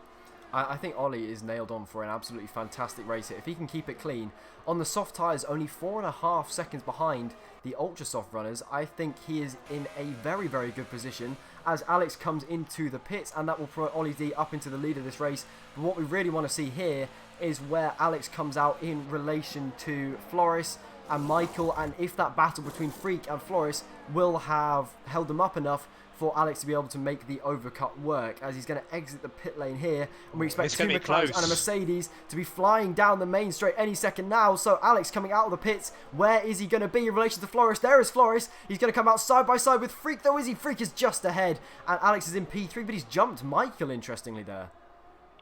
I think Ollie is nailed on for an absolutely fantastic race here. If he can keep it clean, on the soft tyres, only 4.5 seconds behind the ultra soft runners, I think he is in a very, very good position as Alex comes into the pits, and that will put Ollie D up into the lead of this race. But what we really want to see here is where Alex comes out in relation to Floris and Michael, and if that battle between Freak and Floris will have held them up enough for Alex to be able to make the overcut work, as he's going to exit the pit lane here, and we expect 2 McLarens and a Mercedes to be flying down the main straight any second now. So Alex coming out of the pits, where is he going to be in relation to Floris? There is Floris. He's going to come out side by side with Freak, though, is he? Freak is just ahead, and Alex is in P3, but he's jumped Michael, interestingly, there.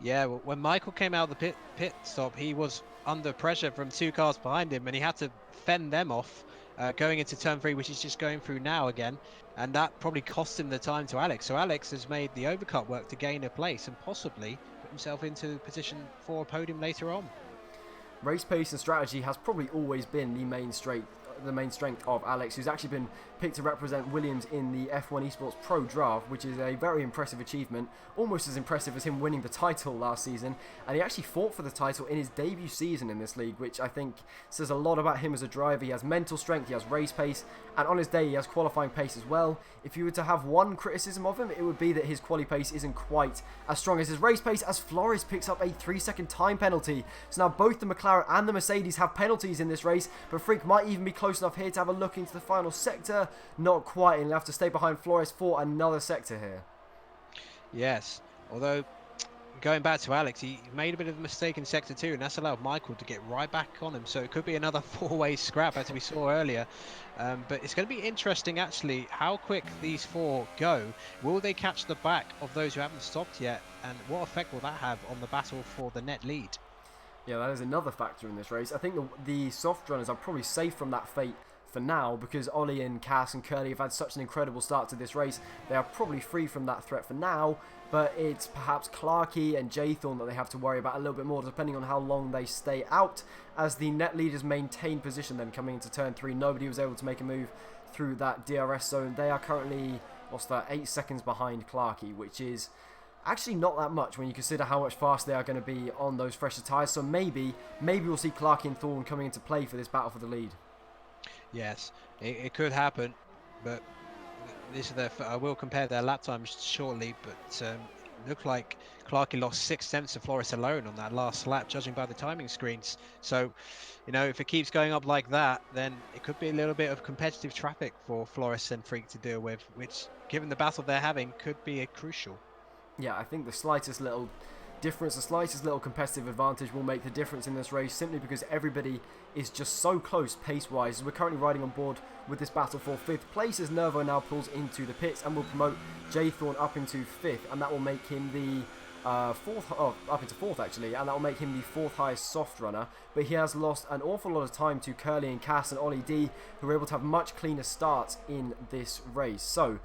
Yeah, well, when Michael came out of the pit stop, he was under pressure from 2 cars behind him, and he had to fend them off going into turn 3, which he's just going through now again, and that probably cost him the time to Alex. So Alex has made the overcut work to gain a place and possibly put himself into position for a podium later on. Race pace and strategy has probably always been the main strength of Alex, who's actually been picked to represent Williams in the F1 Esports Pro Draft, which is a very impressive achievement, almost as impressive as him winning the title last season. And he actually fought for the title in his debut season in this league, which I think says a lot about him as a driver. He has mental strength, he has race pace, and on his day he has qualifying pace as well. If you were to have one criticism of him, it would be that his quali pace isn't quite as strong as his race pace, as Floris picks up a 3-second time penalty. So now both the McLaren and the Mercedes have penalties in this race, but Freak might even be close enough here to have a look into the final sector. Not quite, and he'll have to stay behind Floris for another sector here. Yes, although going back to Alex, he made a bit of a mistake in sector 2, and that's allowed Michael to get right back on him, so it could be another 4-way scrap as we saw earlier. But it's going to be interesting actually how quick these 4 go. Will they catch the back of those who haven't stopped yet, and what effect will that have on the battle for the net lead? Yeah, that is another factor in this race. I think the soft runners are probably safe from that fate for now, because Ollie and Cass and Curly have had such an incredible start to this race. They are probably free from that threat for now, but it's perhaps Clarkey and Jaythorn that they have to worry about a little bit more, depending on how long they stay out, as the net leaders maintain position then coming into turn 3. Nobody was able to make a move through that DRS zone. They are currently, 8 seconds behind Clarkey, which is actually not that much when you consider how much faster they are going to be on those fresher tyres. So maybe we'll see Clarkey and Thorn coming into play for this battle for the lead. Yes, it could happen, but this is I will compare their lap times shortly, but looked like Clarkey lost 6/10 to Floris alone on that last lap, judging by the timing screens. So, you know, if it keeps going up like that, then it could be a little bit of competitive traffic for Floris and Freak to deal with, which, given the battle they're having, could be a crucial. Yeah, I think the slightest little difference, the slightest little competitive advantage will make the difference in this race, simply because everybody is just so close pace-wise. We're currently riding on board with this battle for 5th place, as Nervo now pulls into the pits and will promote Jaythorn up into 5th, and that will make him the up into fourth actually, and that will make him the fourth highest soft runner. But he has lost an awful lot of time to Curly and Cass and Ollie D, who were able to have much cleaner starts in this race. So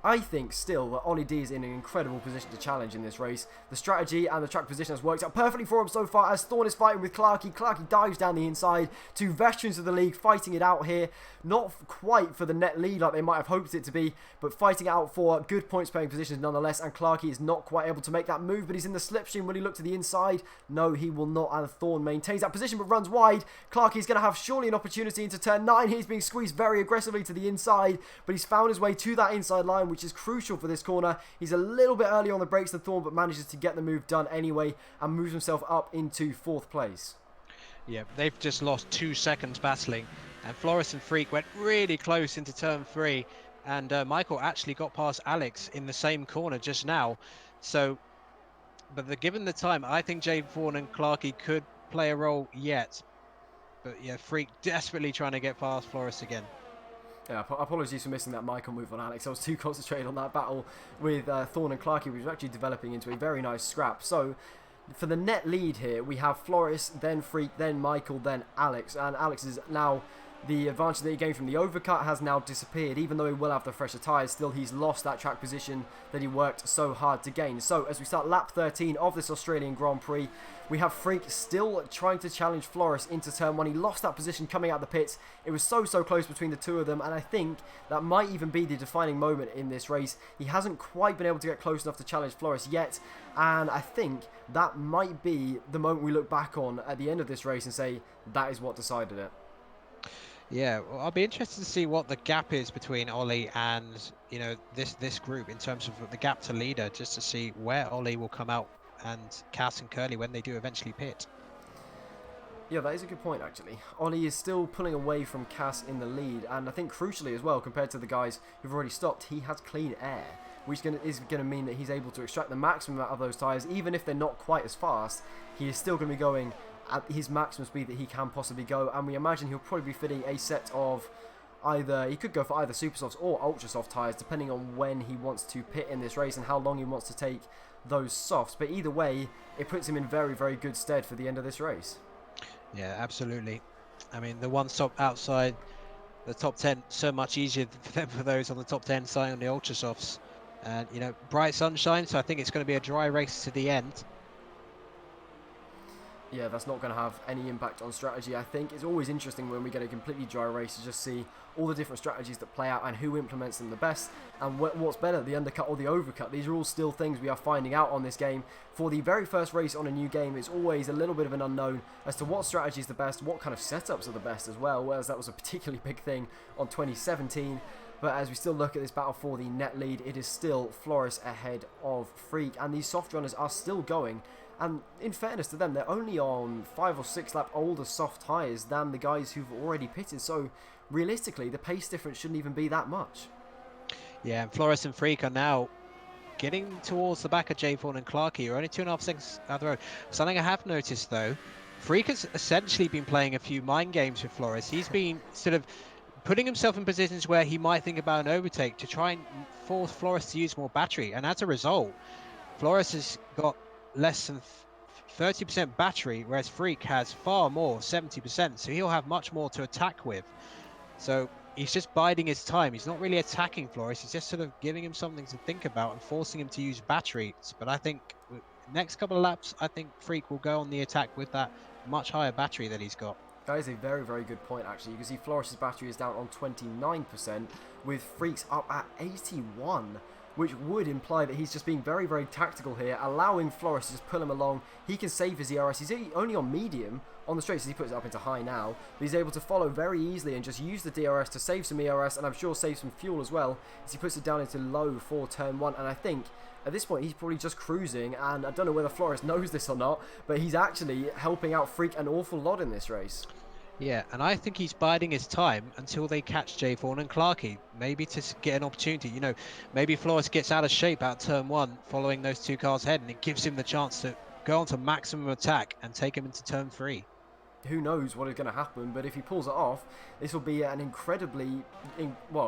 I think still that Ollie D is in an incredible position to challenge in this race. The strategy and the track position has worked out perfectly for him so far as Thorn is fighting with Clarky. Clarky dives down the inside. Two veterans of the league fighting it out here. Not quite for the net lead like they might have hoped it to be, but fighting out for good points paying positions nonetheless. And Clarky is not quite able to make that move, but he's in the slipstream. Will he look to the inside? No, he will not, and Thorn maintains that position but runs wide. Clarky is going to have surely an opportunity into turn 9. He's being squeezed very aggressively to the inside, but he's found his way to that inside line, which is crucial for this corner. He's a little bit early on the brakes than Thorn, but manages to get the move done anyway and moves himself up into 4th place. Yeah, they've just lost 2 seconds battling, and Flores and Freak went really close into turn 3, and Michael actually got past Alex in the same corner just now. So, but given the time, I think Jay Vaughan and Clarky could play a role yet. But yeah, Freak desperately trying to get past Flores again. Yeah, apologies for missing that Michael move on Alex. I was too concentrated on that battle with Thorn and Clarky, which was actually developing into a very nice scrap. So, for the net lead here, we have Flores, then Freak, then Michael, then Alex. And Alex is now... The advantage that he gained from the overcut has now disappeared. Even though he will have the fresher tyres, still he's lost that track position that he worked so hard to gain. So as we start lap 13 of this Australian Grand Prix, we have Freak still trying to challenge Flores into turn 1. He lost that position coming out of the pits. It was so close between the two of them, and I think that might even be the defining moment in this race. He hasn't quite been able to get close enough to challenge Flores yet, and I think that might be the moment we look back on at the end of this race and say that is what decided it. Yeah, well, I'll be interested to see what the gap is between Ollie and, you know, this group in terms of the gap to leader, just to see where Ollie will come out and Cass and Curly when they do eventually pit. Yeah, that is a good point actually. Ollie is still pulling away from Cass in the lead, and I think crucially as well, compared to the guys who've already stopped, he has clean air, which is going to mean that he's able to extract the maximum out of those tyres. Even if they're not quite as fast, he is still going to be going at his maximum speed that he can possibly go, and we imagine he'll probably be fitting a set of he could go for either super softs or ultra soft tyres depending on when he wants to pit in this race and how long he wants to take those softs, but either way it puts him in very good stead for the end of this race. Yeah, absolutely. I mean, the one stop outside the top 10, so much easier for those on the top 10 side on the ultra softs, and you know, bright sunshine, so I think it's going to be a dry race to the end. Yeah, that's not going to have any impact on strategy. I think it's always interesting when we get a completely dry race to just see all the different strategies that play out and who implements them the best and what's better, the undercut or the overcut. These are all still things we are finding out on this game. For the very first race on a new game, it's always a little bit of an unknown as to what strategy is the best, what kind of setups are the best as well, whereas that was a particularly big thing on 2017. But as we still look at this battle for the net lead, it is still Flores ahead of Freak, and these soft runners are still going. And in fairness to them, they're only on 5 or 6 lap older soft tyres than the guys who've already pitted. So realistically, the pace difference shouldn't even be that much. Yeah, and Flores and Freak are now getting towards the back of Jay Vaughan and Clarky. You're only 2.5 seconds out the road. Something I have noticed though, Freak has essentially been playing a few mind games with Flores. He's been sort of putting himself in positions where he might think about an overtake to try and force Flores to use more battery. And as a result, Flores has got less than 30% battery, whereas Freak has far more, 70%, so he'll have much more to attack with. So he's just biding his time. He's not really attacking Flores, he's just sort of giving him something to think about and forcing him to use batteries. But I think next couple of laps, I think Freak will go on the attack with that much higher battery that he's got. That is a very good point actually. You can see Flores' battery is down on 29% with Freak's up at 81%. Which would imply that he's just being very tactical here, allowing Flores to just pull him along. He can save his ERS. He's only on medium on the straights as he puts it up into high now, but he's able to follow very easily and just use the DRS to save some ERS, and I'm sure save some fuel as well, as he puts it down into low for turn 1. And I think at this point he's probably just cruising, and I don't know whether Flores knows this or not, but he's actually helping out Freak an awful lot in this race. Yeah, and I think he's biding his time until they catch Jay Vaughan and Clarky, maybe to get an opportunity. You know, maybe Flores gets out of shape out turn 1 following those 2 cars ahead, and it gives him the chance to go on to maximum attack and take him into turn 3. who knows what is going to happen, but if he pulls it off, this will be an incredibly,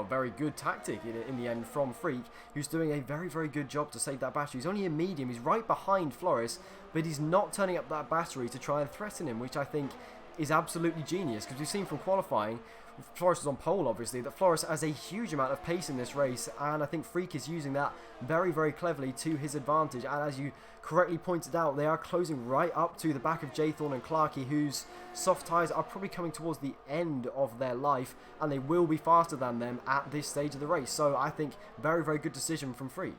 very good tactic in the end from Freak, who's doing a very, very good job to save that battery. He's only in medium, he's right behind Flores, but he's not turning up that battery to try and threaten him, which I think is absolutely genius, because we've seen from qualifying, Flores was on pole obviously, that Flores has a huge amount of pace in this race, and I think Freak is using that very, very cleverly to his advantage. And as you correctly pointed out, they are closing right up to the back of Jaythorn and Clarkey, whose soft tyres are probably coming towards the end of their life, and they will be faster than them at this stage of the race. So I think very, very good decision from Freak.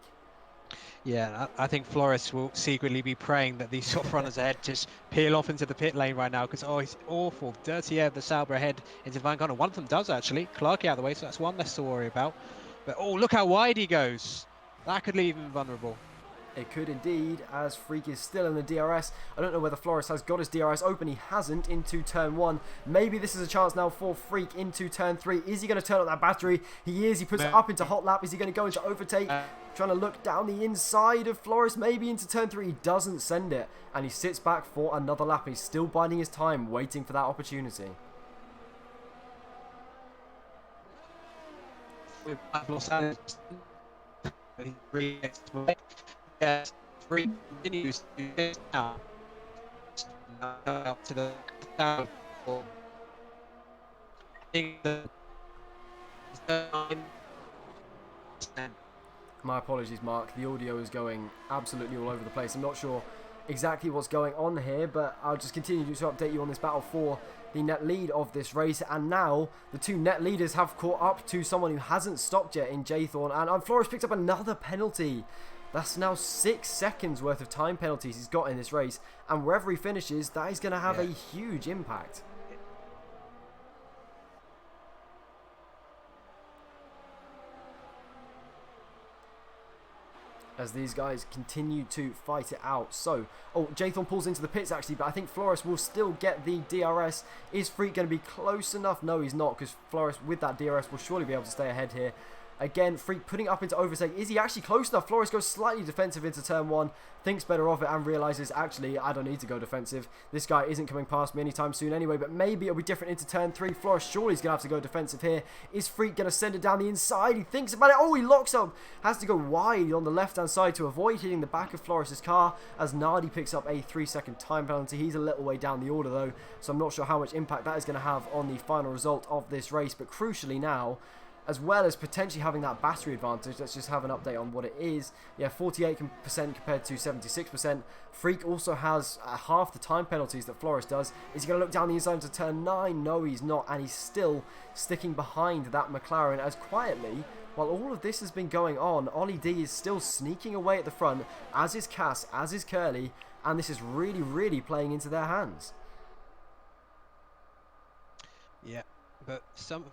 Yeah, I think Flores will secretly be praying that these soft runners ahead just peel off into the pit lane right now, because, oh, it's awful. Dirty air of the Sauber ahead into Van Gogh. One of them does, actually. Clarkey out of the way, so that's one less to worry about. But, oh, look how wide he goes. That could leave him vulnerable. It could indeed, as Freak is still in the DRS. I don't know whether Flores has got his DRS open. He hasn't into turn 1. Maybe this is a chance now for Freak into turn 3. Is he going to turn up that battery? He is. He puts it up into hot lap. Is he going to go into overtake? Trying to look down the inside of Flores, maybe into turn 3. He doesn't send it, and he sits back for another lap. He's still biding his time, waiting for that opportunity. Yes, Freak continues to do this now. Up to the down. My apologies, Mark. The audio is going absolutely all over the place. I'm not sure exactly what's going on here, but I'll just continue to update you on this battle for the net lead of this race. And now the two net leaders have caught up to someone who hasn't stopped yet in Jaythorn, and Flores picks up another penalty. That's now 6 seconds worth of time penalties he's got in this race, and wherever he finishes, that is going to have a huge impact. As these guys continue to fight it out. So, Jaythorn pulls into the pits actually, but I think Flores will still get the DRS. Is Freak going to be close enough? No, he's not, because Flores with that DRS will surely be able to stay ahead here. Again, Freak putting it up into overtake. Is he actually close enough? Flores goes slightly defensive into turn 1, thinks better of it, and realises, actually, I don't need to go defensive. This guy isn't coming past me anytime soon anyway, but maybe it'll be different into turn 3. Flores surely is going to have to go defensive here. Is Freak going to send it down the inside? He thinks about it. Oh, he locks up. Has to go wide on the left-hand side to avoid hitting the back of Flores' car, as Nardi picks up a 3-second time penalty. He's a little way down the order, though, so I'm not sure how much impact that is going to have on the final result of this race. But crucially now, as well as potentially having that battery advantage, let's just have an update on what it is. Yeah, 48% compared to 76%. Freak also has half the time penalties that Flores does. Is he going to look down the inside into turn 9? No, he's not, and he's still sticking behind that McLaren, as quietly, while all of this has been going on, Ollie D is still sneaking away at the front, as is Cass, as is Curly, and this is really, really playing into their hands. Yeah. But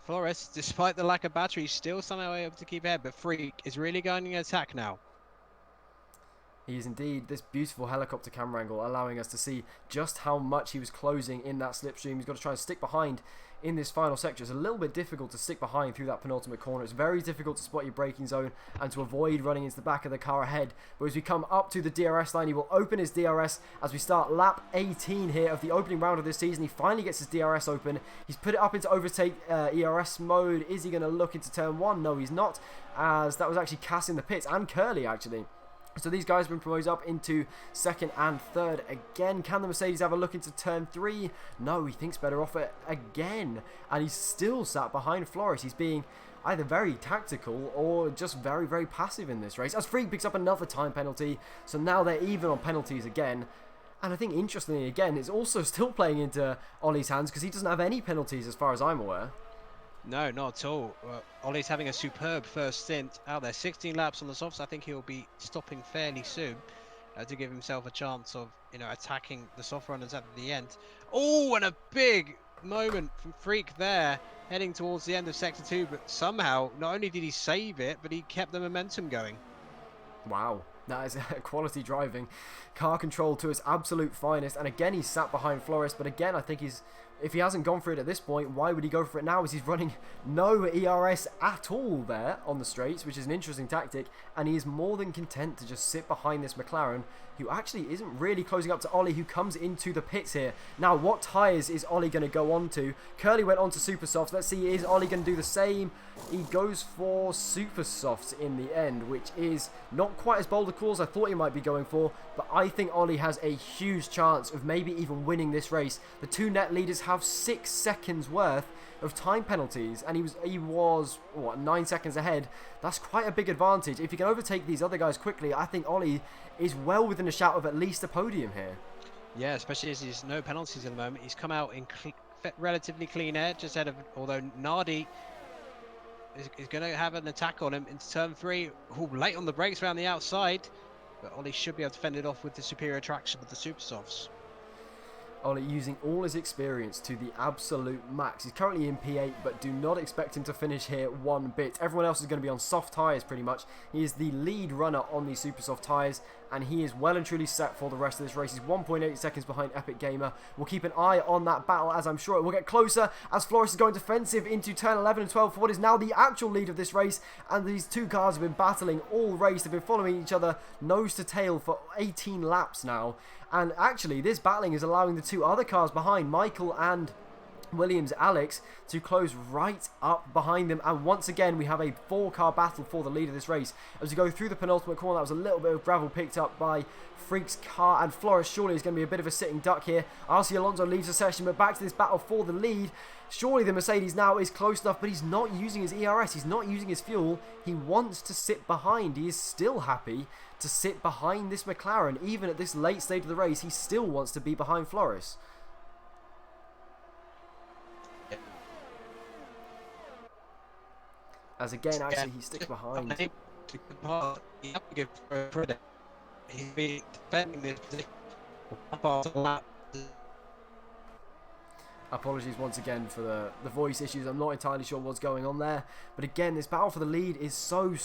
Flores, despite the lack of battery, still somehow able to keep ahead. But Freak is really going to attack now. He is indeed. This beautiful helicopter camera angle allowing us to see just how much he was closing in that slipstream. He's got to try and stick behind in this final sector. It's a little bit difficult to stick behind through that penultimate corner. It's very difficult to spot your braking zone and to avoid running into the back of the car ahead. But as we come up to the DRS line, he will open his DRS as we start lap 18 here of the opening round of this season. He finally gets his DRS open. He's put it up into overtake ERS mode. Is he going to look into turn 1? No, he's not, as that was actually Cass in the pits, and Curly actually. So these guys have been promoted up into 2nd and 3rd again. Can the Mercedes have a look into turn 3? No, he thinks better off it again. And he's still sat behind Flores. He's being either very tactical or just very, very passive in this race. As Freak picks up another time penalty. So now they're even on penalties again. And I think, interestingly, again, it's also still playing into Ollie's hands, because he doesn't have any penalties as far as I'm aware. No, not at all. Ollie's having a superb first stint out there. 16 laps on the softs. I think he'll be stopping fairly soon to give himself a chance of, attacking the soft runners at the end. Oh, and a big moment from Freak there, heading towards the end of Sector 2. But somehow, not only did he save it, but he kept the momentum going. Wow. That is quality driving. Car control to its absolute finest. And again, he's sat behind Flores. But again, I think he's if he hasn't gone for it at this point, why would he go for it now? As he's running no ERS at all there on the straights, which is an interesting tactic, and he is more than content to just sit behind this McLaren, who actually isn't really closing up to Ollie, who comes into the pits here. Now, what tyres is Ollie going to go on to? Curly went on to Super Softs. Let's see, is Ollie going to do the same? He goes for Super Softs in the end, which is not quite as bold a call as I thought he might be going for, but I think Ollie has a huge chance of maybe even winning this race. The two net leaders have 6 seconds worth of time penalties, and he was what, 9 seconds ahead. That's quite a big advantage. If he can overtake these other guys quickly, I think Ollie is well within a shout of at least a podium here. Yeah, especially as there's no penalties at the moment. He's come out in relatively clean air, just ahead of, although Nardi is going to have an attack on him into turn 3. Ooh, late on the brakes around the outside, but Ollie should be able to fend it off with the superior traction with the Super Softs. Ollie using all his experience to the absolute max. He's currently in P8, but do not expect him to finish here one bit. Everyone else is going to be on soft tyres pretty much. He is the lead runner on these super soft tyres, and he is well and truly set for the rest of this race. He's 1.8 seconds behind Epic Gamer. We'll keep an eye on that battle, as I'm sure it will get closer, as Flores is going defensive into turn 11 and 12 for what is now the actual lead of this race. And these two cars have been battling all race. They've been following each other nose to tail for 18 laps now. And actually, this battling is allowing the two other cars behind, Michael and Williams Alex, to close right up behind them. And once again, we have a 4-car battle for the lead of this race. As we go through the penultimate corner, that was a little bit of gravel picked up by Freak's car, and Flores surely is going to be a bit of a sitting duck here. RC Alonso leaves the session, but back to this battle for the lead. Surely the Mercedes now is close enough, but he's not using his ERS. He's not using his fuel. He wants to sit behind. He is still happy to sit behind this McLaren. Even at this late stage of the race, he still wants to be behind Flores. As again, actually, he sticks behind. You have to give credit. He's been defending this position. Apologies once again for the voice issues. I'm not entirely sure what's going on there. But again, this battle for the lead is so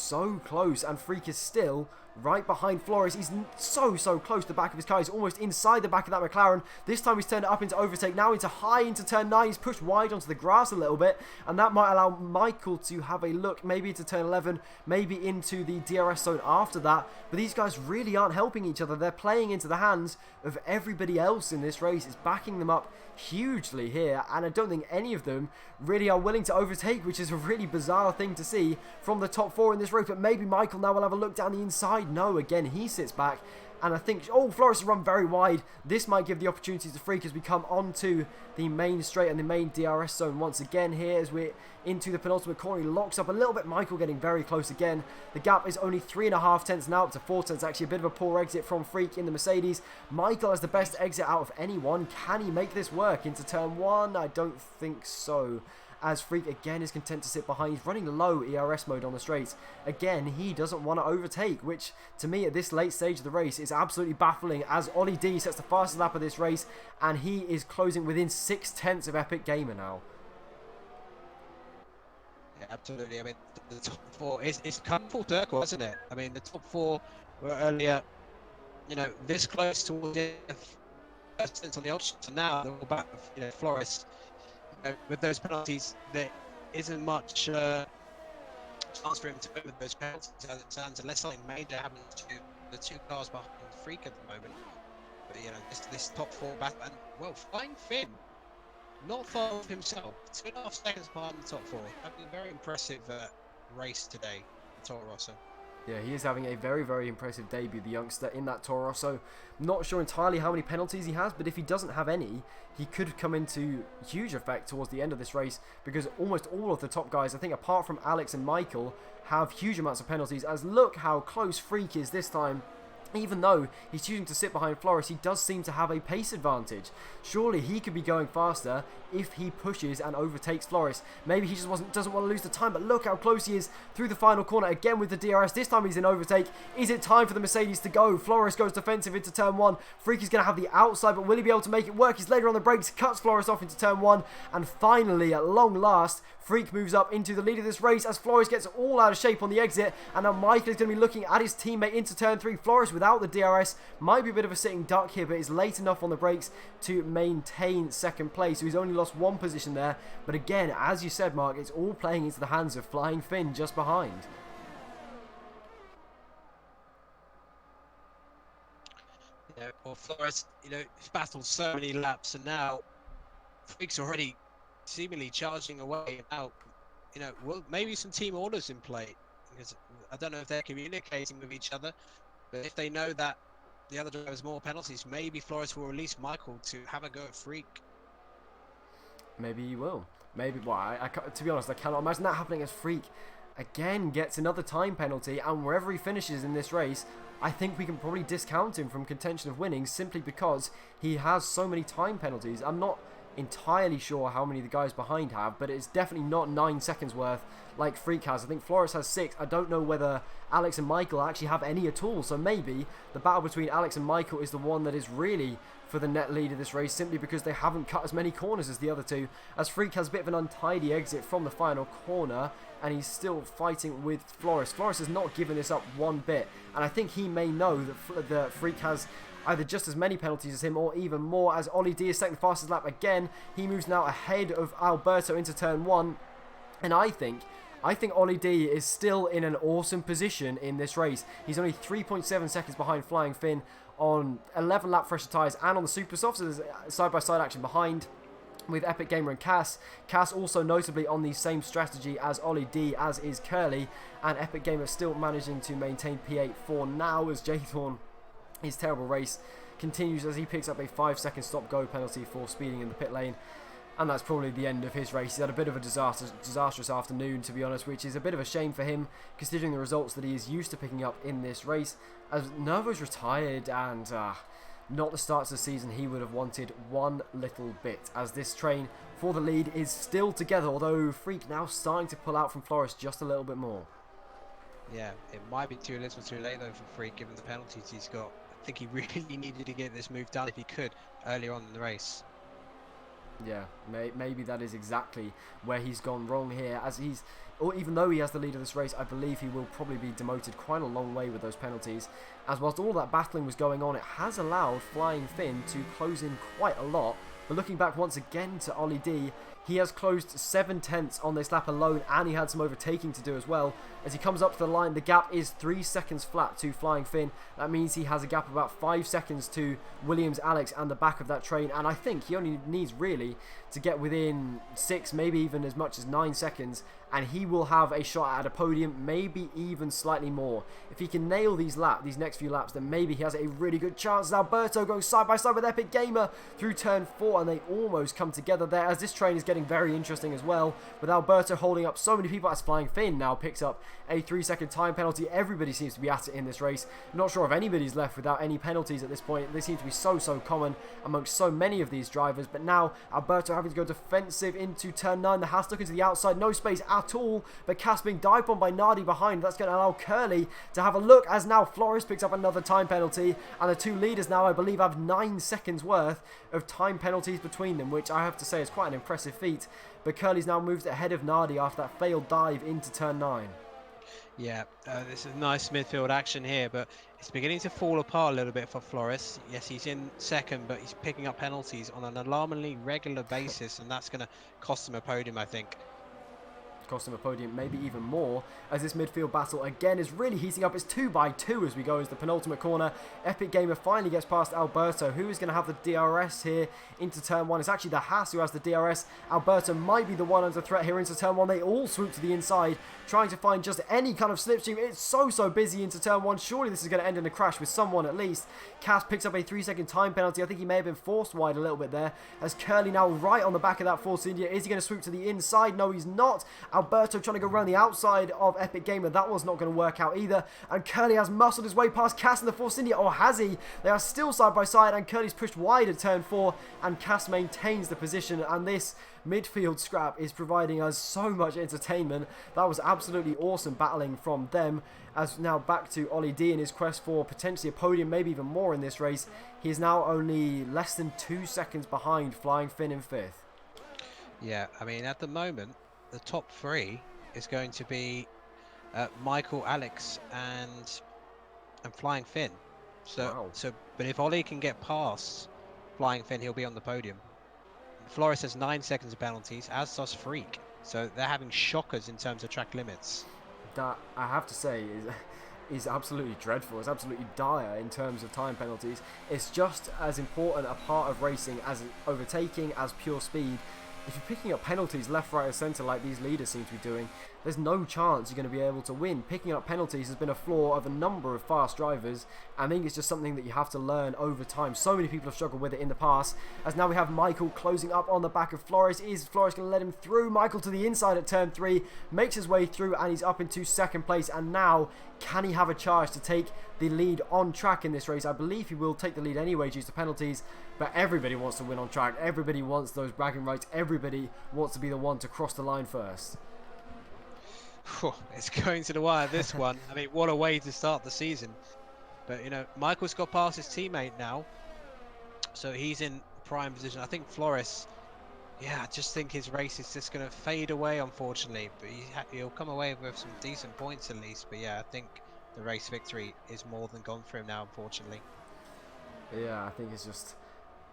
close. And Freak is still right behind Flores. He's so close to the back of his car. He's almost inside the back of that McLaren. This time he's turned it up into overtake. Now into high into turn 9. He's pushed wide onto the grass a little bit. And that might allow Michael to have a look. Maybe into turn 11. Maybe into the DRS zone after that. But these guys really aren't helping each other. They're playing into the hands of everybody else in this race. It's backing them up hugely here. And I don't think any of them really are willing to overtake, which is a really bizarre thing to see from the top 4 in this race. But maybe Michael now will have a look down the inside. No, again, he sits back. And I think, oh, Flores has run very wide. This might give the opportunity to Freak as we come onto the main straight and the main DRS zone once again here as we're into the penultimate corner. He locks up a little bit. Michael getting very close again. The gap is only 3.5 tenths now, up to 4 tenths. Actually, a bit of a poor exit from Freak in the Mercedes. Michael has the best exit out of anyone. Can he make this work into turn 1? I don't think so. As Freak again is content to sit behind. He's running low ERS mode on the straights. Again, he doesn't want to overtake, which to me at this late stage of the race is absolutely baffling, as Ollie D sets the fastest lap of this race, and he is closing within 6 tenths of Epic Gamer now. Yeah, absolutely. I mean, the top 4 it's come full circle, hasn't it? I mean, the top 4 were earlier, you know, this close towards the first on the odds, so now they're all back, you know, Flores. With those penalties, there isn't much chance for him to win with those penalties as it stands, unless something major happens to the two cars behind Freak at the moment. But you know, this top 4 battle, and well, Flying Finn, not far off himself, 2.5 seconds behind the top 4. Having a very impressive race today, Toro Rosso. Yeah, he is having a very impressive debut, the youngster, in that Toro Rosso. Not sure entirely how many penalties he has, but if he doesn't have any, he could come into huge effect towards the end of this race, because almost all of the top guys, I think apart from Alex and Michael, have huge amounts of penalties, as look how close Freak is this time. Even though he's choosing to sit behind Flores, he does seem to have a pace advantage. Surely he could be going faster if he pushes and overtakes Flores. Maybe he just doesn't want to lose the time, but look how close he is through the final corner again with the DRS. This time he's in overtake. Is it time for the Mercedes to go? Flores goes defensive into turn 1. Freak is going to have the outside, but will he be able to make it work? He's later on the brakes, cuts Flores off into turn 1, and finally, at long last, Freak moves up into the lead of this race as Flores gets all out of shape on the exit, and now Michael is going to be looking at his teammate into turn 3. Flores with without the DRS. Might be a bit of a sitting duck here, but is late enough on the brakes to maintain second place. So he's only lost one position there. But again, as you said, Mark, it's all playing into the hands of Flying Finn just behind. Yeah, well, Flores, he's battled so many laps, and now Freak's already seemingly charging away. Now, well, maybe some team orders in play, because I don't know if they're communicating with each other, but if they know that the other driver has more penalties, maybe Flores will release Michael to have a go at Freak. Maybe he will. Maybe. Well, to be honest, I cannot imagine that happening as Freak again gets another time penalty, and wherever he finishes in this race, I think we can probably discount him from contention of winning simply because he has so many time penalties. I'm not entirely sure how many the guys behind have, but it's definitely not 9 seconds worth like Freak has. I think Flores has 6. I don't know whether Alex and Michael actually have any at all, so maybe the battle between Alex and Michael is the one that is really for the net lead of this race, simply because they haven't cut as many corners as the other two, as Freak has a bit of an untidy exit from the final corner, and he's still fighting with Flores. Flores has not given this up one bit, and I think he may know that Freak has either just as many penalties as him or even more, as Ollie D is second fastest lap again. He moves now ahead of Alberto into turn 1, and I think Ollie D is still in an awesome position in this race. He's only 3.7 seconds behind Flying Finn on 11 lap fresher tyres and on the super softs. So there's side-by-side action behind with Epic Gamer and Cass. Cass also notably on the same strategy as Ollie D, as is Curly, and Epic Gamer still managing to maintain P8 for now, as Jaythorn, his terrible race continues as he picks up a 5-second stop-go penalty for speeding in the pit lane. And that's probably the end of his race. He had a bit of a disastrous afternoon, to be honest, which is a bit of a shame for him, considering the results that he is used to picking up in this race. As Nervo's retired, and not the start of the season he would have wanted one little bit, as this train for the lead is still together, although Freak now starting to pull out from Flores just a little bit more. Yeah, it might be too little too late though for Freak, given the penalties he's got. I think he really needed to get this move done if he could earlier on in the race. Yeah, maybe that is exactly where he's gone wrong here, as or even though he has the lead of this race, I believe he will probably be demoted quite a long way with those penalties, as whilst all that battling was going on, it has allowed Flying Finn to close in quite a lot. But looking back once again to Ollie D, he has closed 7 tenths on this lap alone, and he had some overtaking to do as well. As he comes up to the line, the gap is 3 seconds flat to Flying Finn. That means he has a gap of about 5 seconds to Williams, Alex, and the back of that train. And I think he only needs really to get within 6, maybe even as much as 9 seconds, and he will have a shot at a podium, maybe even slightly more. If he can nail these next few laps, then maybe he has a really good chance. Alberto going side by side with Epic Gamer through turn 4, and they almost come together there, as this train is getting very interesting as well, with Alberto holding up so many people, as Flying Finn now picks up a 3-second time penalty. Everybody seems to be at it in this race. Not sure if anybody's left without any penalties at this point. They seem to be so common amongst so many of these drivers. But now Alberto having to go defensive into turn 9. The Haas looking to the outside, no space at all, but Cass being dive bombed by Nardi behind. That's going to allow Curly to have a look, as now Flores picks up another time penalty, and the two leaders now I believe have 9 seconds worth of time penalties between them, which I have to say is quite an impressive feat. But Curly's now moved ahead of Nardi after that failed dive into turn 9. Yeah, this is nice midfield action here, but it's beginning to fall apart a little bit for Flores. Yes, he's in second, but he's picking up penalties on an alarmingly regular basis, and that's going to cost him a podium, I think. Cost him a podium, maybe even more, as this midfield battle again is really heating up. It's 2x2 as we go into the penultimate corner. Epic Gamer finally gets past Alberto, who is going to have the DRS here into turn 1. It's actually the Haas who has the DRS. Alberto might be the one under threat here into turn 1. They all swoop to the inside, trying to find just any kind of slipstream. It's so busy into turn 1. Surely this is going to end in a crash with someone at least. Cass picks up a 3-second time penalty. I think he may have been forced wide a little bit there, as Curly now right on the back of that Force India. Is he going to swoop to the inside? No, he's not. Alberto trying to go around the outside of Epic Gamer. That was not going to work out either. And Curly has muscled his way past Cass and the Force India. Or has he? They are still side by side, and Curly's pushed wide at turn 4, and Cass maintains the position. And this midfield scrap is providing us so much entertainment. That was absolutely awesome battling from them. As now back to Ollie D in his quest for potentially a podium, maybe even more in this race. He is now only less than 2 seconds behind Flying Finn in 5th. Yeah, I mean, at the moment, the top 3 is going to be Michael, Alex, and Flying Finn. So, Wow. but if Ollie can get past Flying Finn, he'll be on the podium. Flores has 9 seconds of penalties, as does Freak. So they're having shockers in terms of track limits. That, I have to say, is absolutely dreadful. It's absolutely dire in terms of time penalties. It's just as important a part of racing as overtaking, as pure speed. If you're picking up penalties left, right, or centre like these leaders seem to be doing, there's no chance you're going to be able to win. Picking up penalties has been a flaw of a number of fast drivers. I think it's just something that you have to learn over time. So many people have struggled with it in the past. As now we have Michael closing up on the back of Flores. Is Flores going to let him through? Michael to the inside at turn 3, makes his way through, and he's up into second place. And now, can he have a charge to take the lead on track in this race? I believe he will take the lead anyway due to penalties, but everybody wants to win on track. Everybody wants those bragging rights. Everybody wants to be the one to cross the line first. It's going to the wire, this one. I mean, what a way to start the season. But, you know, Michael's got past his teammate now, so he's in prime position. I think Flores, yeah, I just think his race is just going to fade away, unfortunately. But he'll come away with some decent points at least. But, yeah, I think the race victory is more than gone for him now, unfortunately. Yeah, I think it's just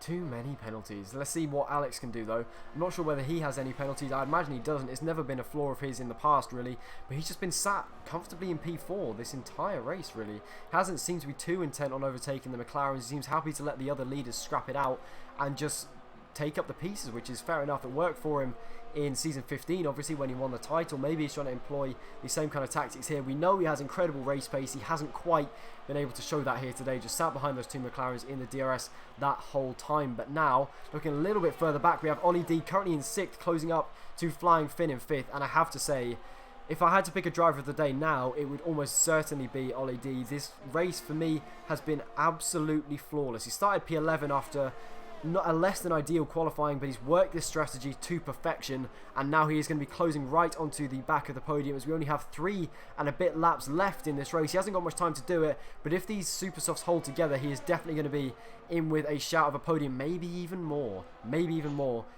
too many penalties. Let's see what Alex can do, though. I'm not sure whether he has any penalties. I imagine he doesn't. It's never been a flaw of his in the past, really. But he's just been sat comfortably in P4 this entire race, really. Hasn't seemed to be too intent on overtaking the McLarens. He seems happy to let the other leaders scrap it out and just take up the pieces, which is fair enough. It worked for him in season 15, obviously, when he won the title. Maybe he's trying to employ the same kind of tactics here. We know he has incredible race pace. He hasn't quite been able to show that here today. Just sat behind those two McLarens in the DRS that whole time. But now, looking a little bit further back, we have Ollie D currently in 6th, closing up to Flying Finn in 5th. And I have to say, if I had to pick a driver of the day now, it would almost certainly be Ollie D. This race, for me, has been absolutely flawless. He started P11 after not a less than ideal qualifying, but he's worked this strategy to perfection, and now he is going to be closing right onto the back of the podium as we only have 3 and a bit laps left in this race. He hasn't got much time to do it, but if these super softs hold together, he is definitely going to be in with a shout of a podium, maybe even more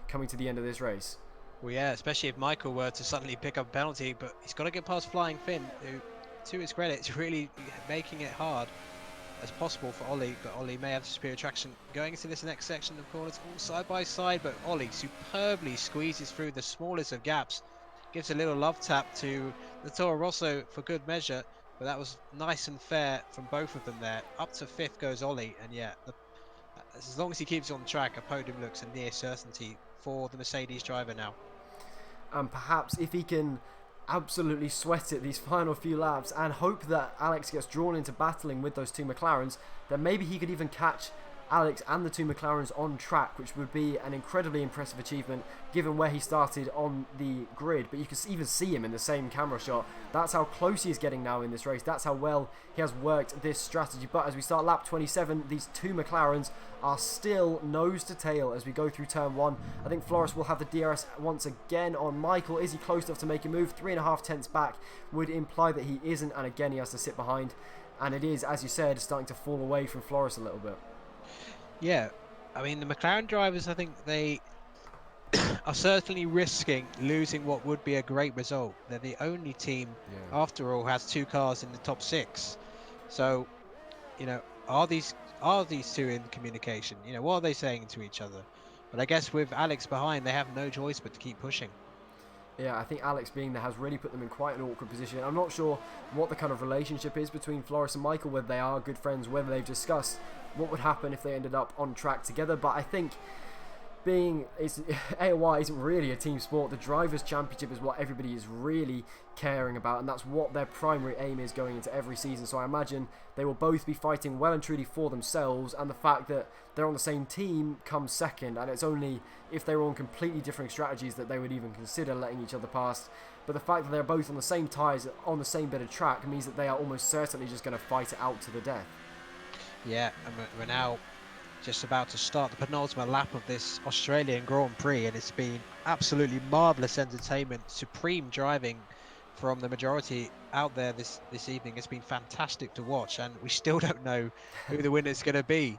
coming to the end of this race. Well, yeah, especially if Michael were to suddenly pick up a penalty, but he's got to get past Flying Finn, who, to his credit, is really making it hard as possible for Ollie, but Ollie may have superior traction. Going into this next section of corners, all side by side, but Ollie superbly squeezes through the smallest of gaps, gives a little love tap to the Toro Rosso for good measure, but that was nice and fair from both of them there. Up to 5th goes Ollie, and yeah, as long as he keeps on track, a podium looks a near certainty for the Mercedes driver now. And perhaps if he can absolutely sweat it these final few laps and hope that Alex gets drawn into battling with those two McLarens, then maybe he could even catch Alex and the two McLarens on track, which would be an incredibly impressive achievement given where he started on the grid. But you can even see him in the same camera shot. That's how close he is getting now in this race. That's how well he has worked this strategy. But as we start lap 27, these two McLarens are still nose to tail as we go through turn 1. I think Flores will have the DRS once again on Michael. Is he close enough to make a move? 3.5 tenths back would imply that he isn't, and again he has to sit behind. And it is, as you said, starting to fall away from Flores a little bit. Yeah, I mean, the McLaren drivers, I think they are certainly risking losing what would be a great result. They're the only team, after all, has 2 cars in the top 6. So, you know, are these two in communication? You know, what are they saying to each other? But I guess with Alex behind, they have no choice but to keep pushing. Yeah, I think Alex being there has really put them in quite an awkward position. I'm not sure what the kind of relationship is between Flores and Michael, whether they are good friends, whether they've discussed what would happen if they ended up on track together. But I think AOR isn't really a team sport. The Drivers' Championship is what everybody is really caring about, and that's what their primary aim is going into every season. So I imagine they will both be fighting well and truly for themselves, and the fact that they're on the same team comes second, and it's only if they were on completely different strategies that they would even consider letting each other past. But the fact that they're both on the same tyres, on the same bit of track, means that they are almost certainly just going to fight it out to the death. Yeah, and we're now just about to start the penultimate lap of this Australian Grand Prix, and it's been absolutely marvellous entertainment, supreme driving from the majority out there this evening. It's been fantastic to watch, and we still don't know who the winner's going to be.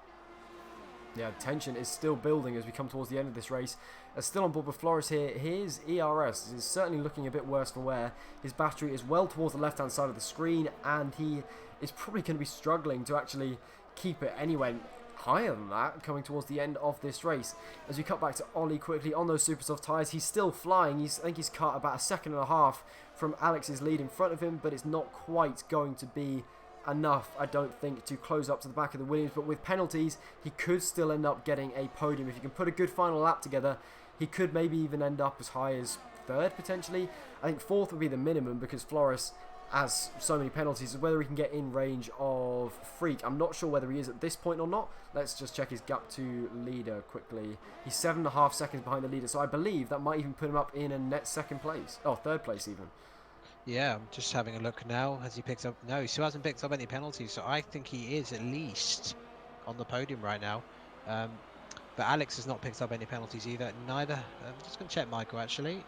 Yeah, tension is still building as we come towards the end of this race. Still on board with Flores here. His ERS is certainly looking a bit worse for wear. His battery is well towards the left-hand side of the screen, and he is probably going to be struggling to actually keep it anywhere higher than that coming towards the end of this race. As we cut back to Ollie quickly on those super soft tyres, he's still flying. I think he's cut about 1.5 seconds from Alex's lead in front of him, but it's not quite going to be enough, I don't think, to close up to the back of the Williams. But with penalties, he could still end up getting a podium. If he can put a good final lap together, he could maybe even end up as high as 3rd potentially. I think 4th would be the minimum because Flores has so many penalties. Whether he can get in range of Freak, I'm not sure whether he is at this point or not. Let's just check his gap to leader quickly. He's 7.5 seconds behind the leader, so I believe that might even put him up in a net 2nd place. Oh, 3rd place even. Yeah, I'm just having a look now. Has he picked up? No, he still hasn't picked up any penalties, so I think he is at least on the podium right now. But Alex has not picked up any penalties either. Neither. I'm just going to check Michael, actually.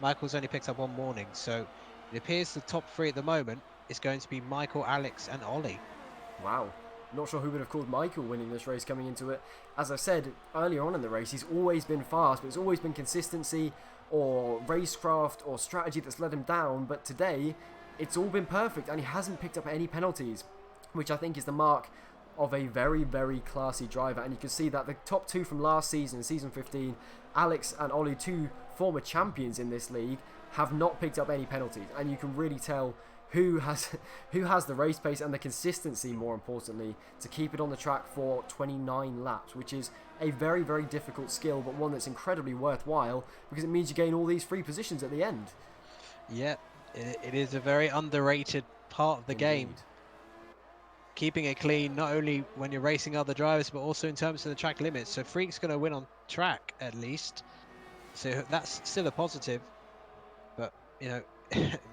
Michael's only picked up one warning, so it appears the top 3 at the moment is going to be Michael, Alex, and Ollie. Wow. Not sure who would have called Michael winning this race coming into it. As I said earlier on in the race, he's always been fast, but it's always been consistency or racecraft or strategy that's let him down. But today, it's all been perfect, and he hasn't picked up any penalties, which I think is the mark of a very, very classy driver. And you can see that the top 2 from last season, season 15, Alex and Ollie, 2 former champions in this league, have not picked up any penalties, and you can really tell who has the race pace and the consistency, more importantly, to keep it on the track for 29 laps, which is a very, very difficult skill, but one that's incredibly worthwhile because it means you gain all these free positions at the end. Yeah, it is a very underrated part of the game. Keeping it clean, not only when you're racing other drivers, but also in terms of the track limits. So Freak's going to win on track at least, so that's still a positive. But you know,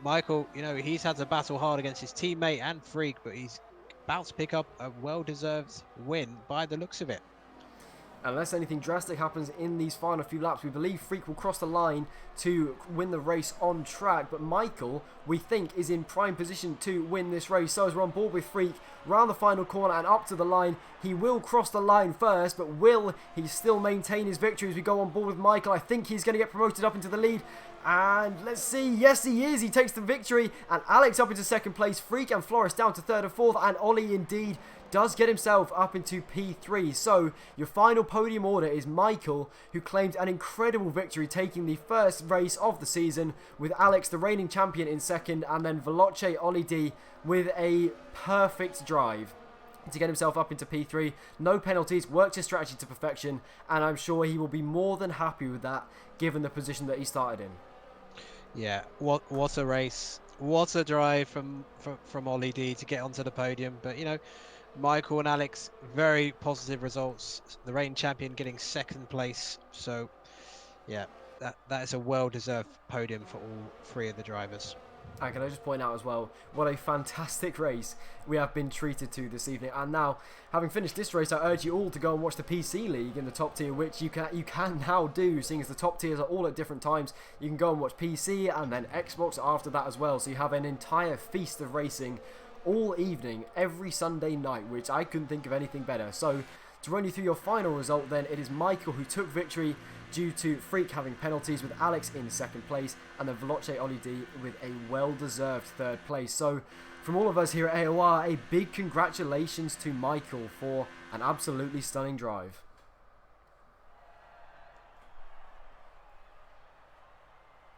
Michael, you know, he's had to battle hard against his teammate and Freak, but he's about to pick up a well-deserved win by the looks of it. Unless anything drastic happens in these final few laps, we believe Freak will cross the line to win the race on track. But Michael, we think, is in prime position to win this race. So as we're on board with Freak, round the final corner and up to the line, he will cross the line first, but will he still maintain his victory as we go on board with Michael? I think he's going to get promoted up into the lead. And let's see, yes he is, he takes the victory, and Alex up into 2nd place, Freak and Flores down to 3rd and 4th, and Ollie indeed does get himself up into P3. So your final podium order is Michael, who claimed an incredible victory, taking the first race of the season, with Alex, the reigning champion, in 2nd, and then Veloce Ollie D with a perfect drive to get himself up into P3. No penalties, worked his strategy to perfection, and I'm sure he will be more than happy with that, given the position that he started in. Yeah, what a race, what a drive from Ollie D to get onto the podium. But you know, Michael and Alex, very positive results. The reigning champion getting 2nd place. So yeah, that is a well-deserved podium for all 3 of the drivers. And can I just point out as well, what a fantastic race we have been treated to this evening. And now, having finished this race, I urge you all to go and watch the PC League in the top tier, which you can now do, seeing as the top tiers are all at different times. You can go and watch PC and then Xbox after that as well. So you have an entire feast of racing all evening, every Sunday night, which I couldn't think of anything better. So to run you through your final result then, it is Michael who took victory due to Freak having penalties, with Alex in 2nd place, and then Veloce Ollie D with a well-deserved 3rd place. So from all of us here at AOR, a big congratulations to Michael for an absolutely stunning drive.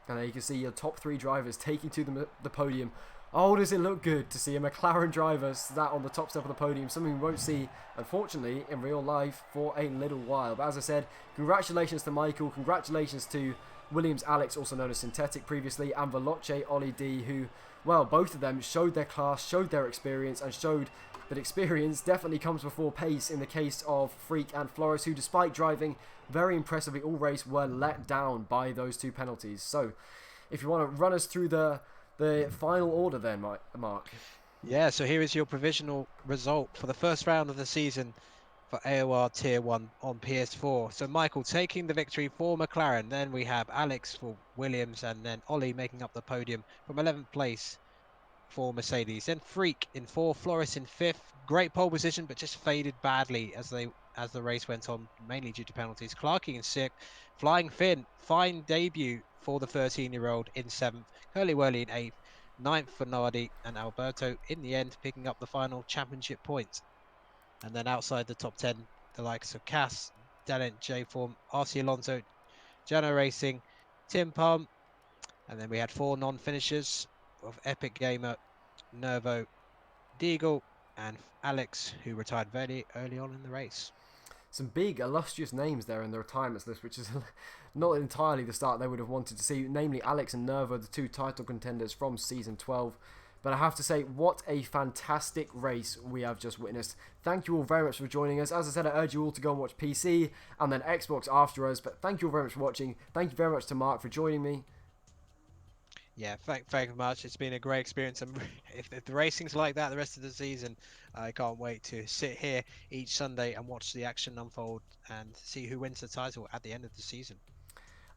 And there you can see your top 3 drivers taking to the podium. Oh, does it look good to see a McLaren driver sat on the top step of the podium, something we won't see, unfortunately, in real life for a little while. But as I said, congratulations to Michael, congratulations to Williams Alex, also known as Synthetic previously, and Veloce Ollie D, who, well, both of them showed their class, showed their experience, and showed that experience definitely comes before pace in the case of Freak and Flores, who, despite driving very impressively all race, were let down by those 2 penalties. So, if you want to run us through the final order then, Mark. Yeah, so here is your provisional result for the first round of the season for AOR Tier 1 on PS4. So Michael taking the victory for McLaren. Then we have Alex for Williams, and then Ollie making up the podium from 11th place for Mercedes. Then Freak in 4th, Flores in 5th. Great pole position, but just faded badly as the race went on, mainly due to penalties. Clarky in 6th. Flying Finn, fine debut for the 13-year-old in 7th. Curly Whirly in 8th. 9th for Nardi, and Alberto in the end picking up the final championship points. And then outside the top 10, the likes of Cass, Dalent, J-Form, RC Alonso, Jano Racing, Tim Palm, and then we had 4 non-finishers of Epic Gamer, Nervo, Deagle, and Alex, who retired very early on in the race. Some big, illustrious names there in the retirements list, which is not entirely the start they would have wanted to see, namely Alex and Nervo, the 2 title contenders from Season 12. But I have to say, what a fantastic race we have just witnessed. Thank you all very much for joining us. As I said, I urge you all to go and watch PC and then Xbox after us. But thank you all very much for watching. Thank you very much to Mark for joining me. Yeah, thank you very much. It's been a great experience. And if the racing's like that the rest of the season, I can't wait to sit here each Sunday and watch the action unfold and see who wins the title at the end of the season.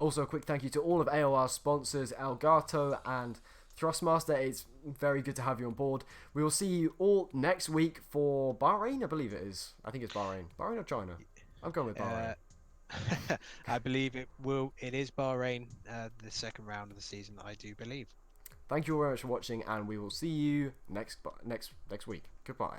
Also, a quick thank you to all of AOR's sponsors, Elgato and Thrustmaster. It's very good to have you on board. We will see you all next week for Bahrain, I believe it is. I think it's Bahrain. Bahrain or China? I'm going with Bahrain. I believe it is Bahrain, the second round of the season, I do believe. Thank you all very much for watching, and we will see you next week. Goodbye.